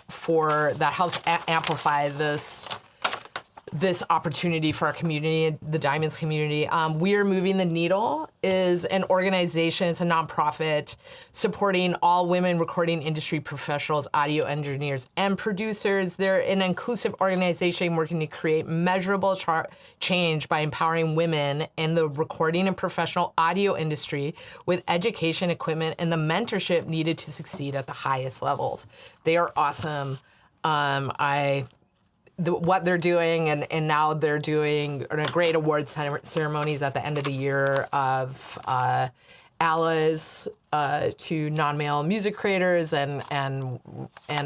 for that helps amplify this opportunity for our community, the Diamonds community. We Are Moving the Needle is an organization, it's a nonprofit supporting all women recording industry professionals, audio engineers, and producers. They're an inclusive organization working to create measurable change by empowering women in the recording and professional audio industry with education, equipment, and the mentorship needed to succeed at the highest levels. They are awesome. What they're doing, and now they're doing great awards ceremonies at the end of the year of allies to non-male music creators and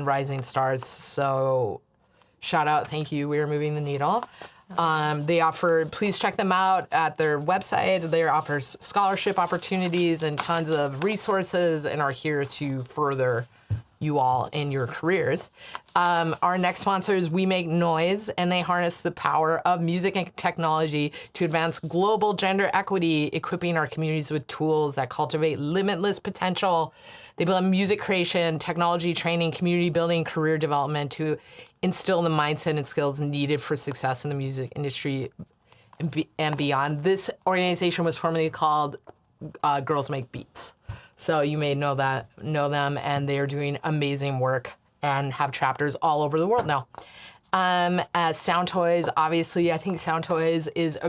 rising stars. So shout out, thank you. We Are Moving the Needle. Please check them out at their website. They offer scholarship opportunities and tons of resources and are here to further you all in your careers. Our next sponsor is We Make Noise, and they harness the power of music and technology to advance global gender equity, equipping our communities with tools that cultivate limitless potential. They blend music creation, technology training, community building, career development to instill the mindset and skills needed for success in the music industry and beyond. This organization was formerly called Girls Make Beats. So you may know them, and they are doing amazing work and have chapters all over the world now. As Sound Toys, obviously, I think Sound Toys is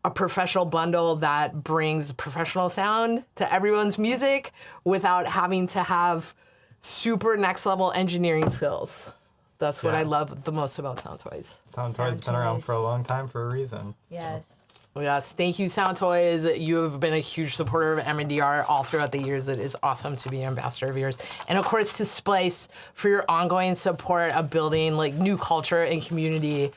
a professional bundle that brings professional sound to everyone's music without having to have super next level engineering skills. That's what I love the most about Sound Toys. Sound Toys has been around for a long time for a reason. Yes. Yes, thank you, Sound Toys. You have been a huge supporter of MNDR all throughout the years. It is awesome to be an ambassador of yours. And of course, to Splice for your ongoing support of building like new culture and community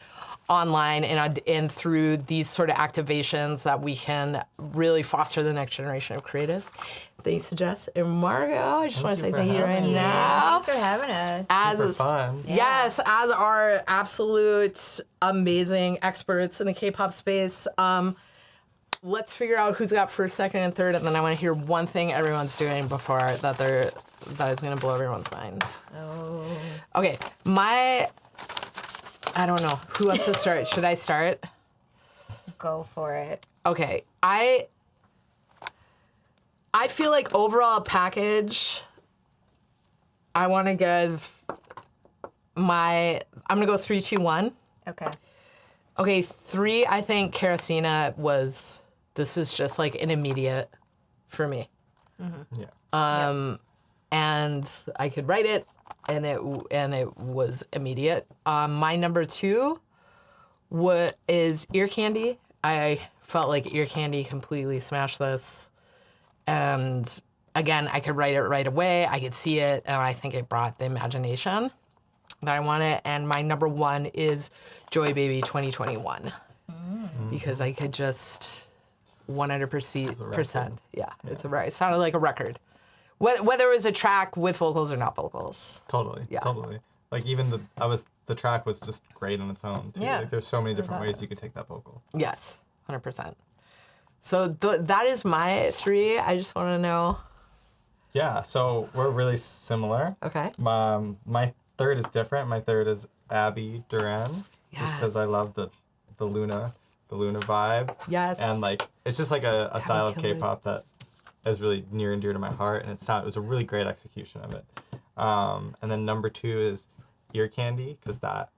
online and through these sort of activations that we can really foster the next generation of creatives. Thanks to Jess and Margo. I just want to say for thank you right having me. now. Thanks for having us. Super fun. Yes, as our absolute amazing experts in the K-pop space. Let's figure out who's got first, second, and third, and then I want to hear one thing everyone's doing before that is going to blow everyone's mind. Oh. Okay, I don't know. Who wants to start? Should I start? Go for it. Okay, I feel like overall package, I want to give I'm going to go 3, 2, 1. Okay. Okay, 3, I think Karasina this is just like an immediate for me. Yeah. And I could write it, and it was immediate. My number 2 is Ear Candy. I felt like Ear Candy completely smashed this, and again, I could write it right away. I could see it, and I think it brought the imagination that I wanted. And my number 1 is Joy Baby 2021, because I could just 100%. Yeah, it's it sounded like a record. Whether it was a track with vocals or not vocals. Totally. Yeah. Totally. Like even the track was just great on its own too. Yeah. Like there's so many different ways awesome. you could take that vocal. Yes, 100%. So that is my 3. I just want to know. Yeah. So we're really similar. Okay. My third is different. My third is Abby Duran. Just because I Yes. love the Luna vibe. Yes. And like it's just like a style of killer. K-pop that is really near and dear to my heart, and it was a really great execution of it. And then number 2 is Ear Candy, because that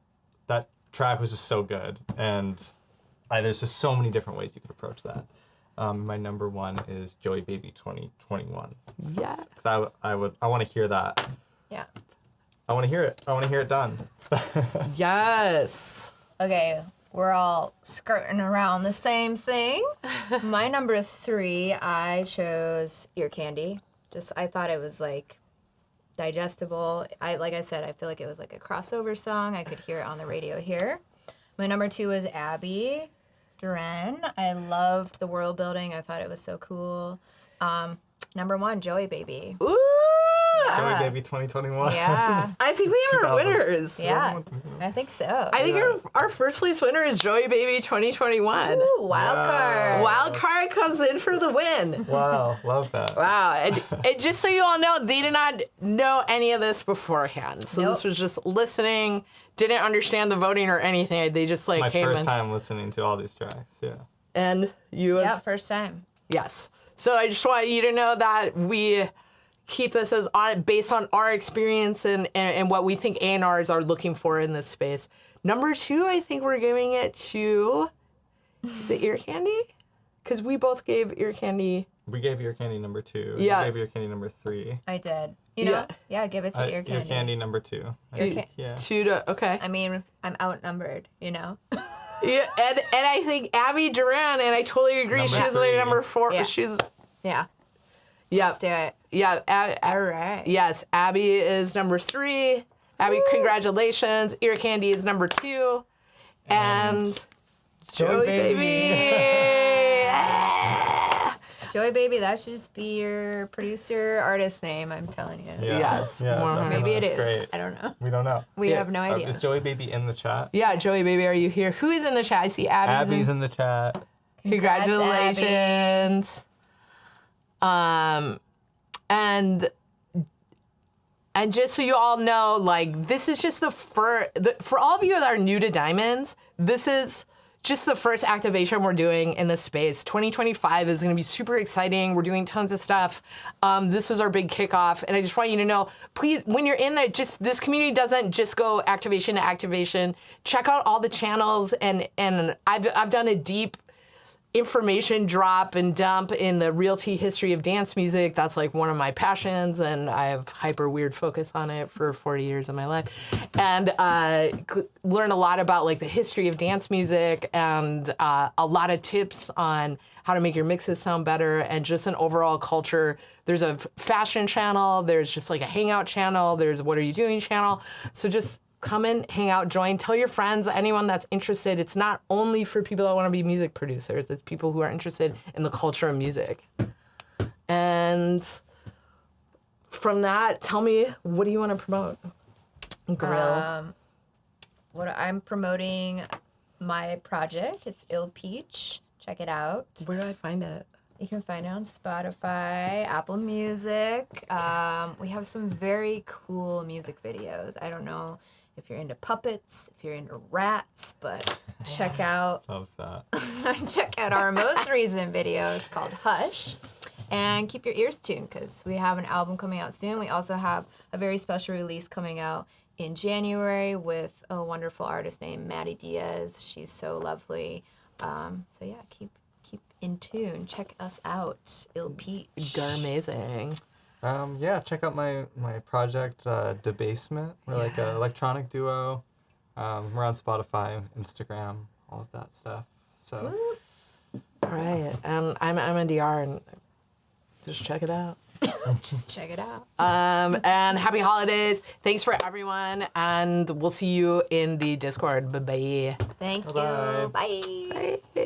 track was just so good, and there's just so many different ways you could approach that. My number 1 is Joy Baby 2021. Yeah. Because I want to hear that. Yeah. I want to hear it. I want to hear it done. Yes. Okay, we're all skirting around the same thing. My number 3, I chose Ear Candy. I thought it was like digestible. Like I said, I feel like it was like a crossover song. I could hear it on the radio here. My number 2 is Abby Duran. I loved the world building. I thought it was so cool. Number 1, Joey Baby. Ooh. Joy Baby 2021. Yeah. I think we have our 2000. winners. Yeah, I think so. I think our first place winner is Joy Baby 2021. Ooh, wild card. Wild card comes in for the win. Wow, love that. Wow. And just so you all know, they did not know any of this beforehand. So this Nope. was just listening, didn't understand the voting or anything. They just like My came first in. time listening to all these tracks. Yeah. And you as Yeah, first time. yes. So I just want you to know that we keep this as based on our experience and what we think A&Rs are looking for in this space. Number 2, I think we're giving it to, is it Ear Candy? Because we both gave Ear Candy. We gave Ear Candy number 2. Yeah. You gave Ear Candy number 3. I did. You know? Yeah, give it to Ear Candy. Ear Candy number 2. Yeah. 2 to, okay. I mean, I'm outnumbered, you know? Yeah, and I think Abby Duran, and I totally agree, Number she's my 3. number 4. Yeah. She's, Yeah. yeah. Let's do it. Yeah. All right. Yes, Abby is number 3. Abby, congratulations. Ear Candy is number 2. And Joy Baby. Joy Baby, that should just be your producer, artist name, I'm telling you. Yeah. Yes, Yeah, more- definitely. Maybe it That's is. Great. I don't know. We don't know. We Yeah. have no idea. Is Joey Baby in the chat? Yeah, Joey Baby, are you here? Who is in the chat? I see Abby's Abby's in the chat. Congrats, Congratulations. And just so you all know, like, this is just for all of you that are new to Diamonds, this is just the first activation we're doing in this space. 2025 is going to be super exciting. We're doing tons of stuff. This was our big kickoff, and I just want you to know, please, when you're in there, just this community doesn't just go activation to activation. Check out all the channels, and I've done a deep information drop and dump in the realty history of dance music. That's like one of my passions, and I have hyper weird focus on it for 40 years of my life. And learn a lot about like the history of dance music, and a lot of tips on how to make your mixes sound better, and just an overall culture. There's a fashion channel, there's just like a hangout channel, there's what are you doing channel. So just come in, hang out, join, tell your friends, anyone that's interested. It's not only for people that want to be music producers, it's people who are interested in the culture of music. And from that, tell me, what do you want to promote? Grill. What I'm promoting my project. It's Ill Peach. Check it out. Where do I find it? You can find it on Spotify, Apple Music. We have some very cool music videos. I don't know if you're into puppets, if you're into rats, but check out Love that. check out our most recent video. It's called Hush. And keep your ears tuned because we have an album coming out soon. We also have a very special release coming out in January with a wonderful artist named Maddie Diaz. She's so lovely. So yeah, keep in tune. Check us out, Ill Peach. You're amazing. Yeah, check out my project, Debasement. We're like an electronic duo. We're on Spotify, Instagram, all of that stuff. So All right. And I'm MNDR, and just check it out. Just check it out. And happy holidays. Thanks for everyone. And we'll see you in the Discord. Bye-bye. Thank Bye-bye. you. Bye. Bye.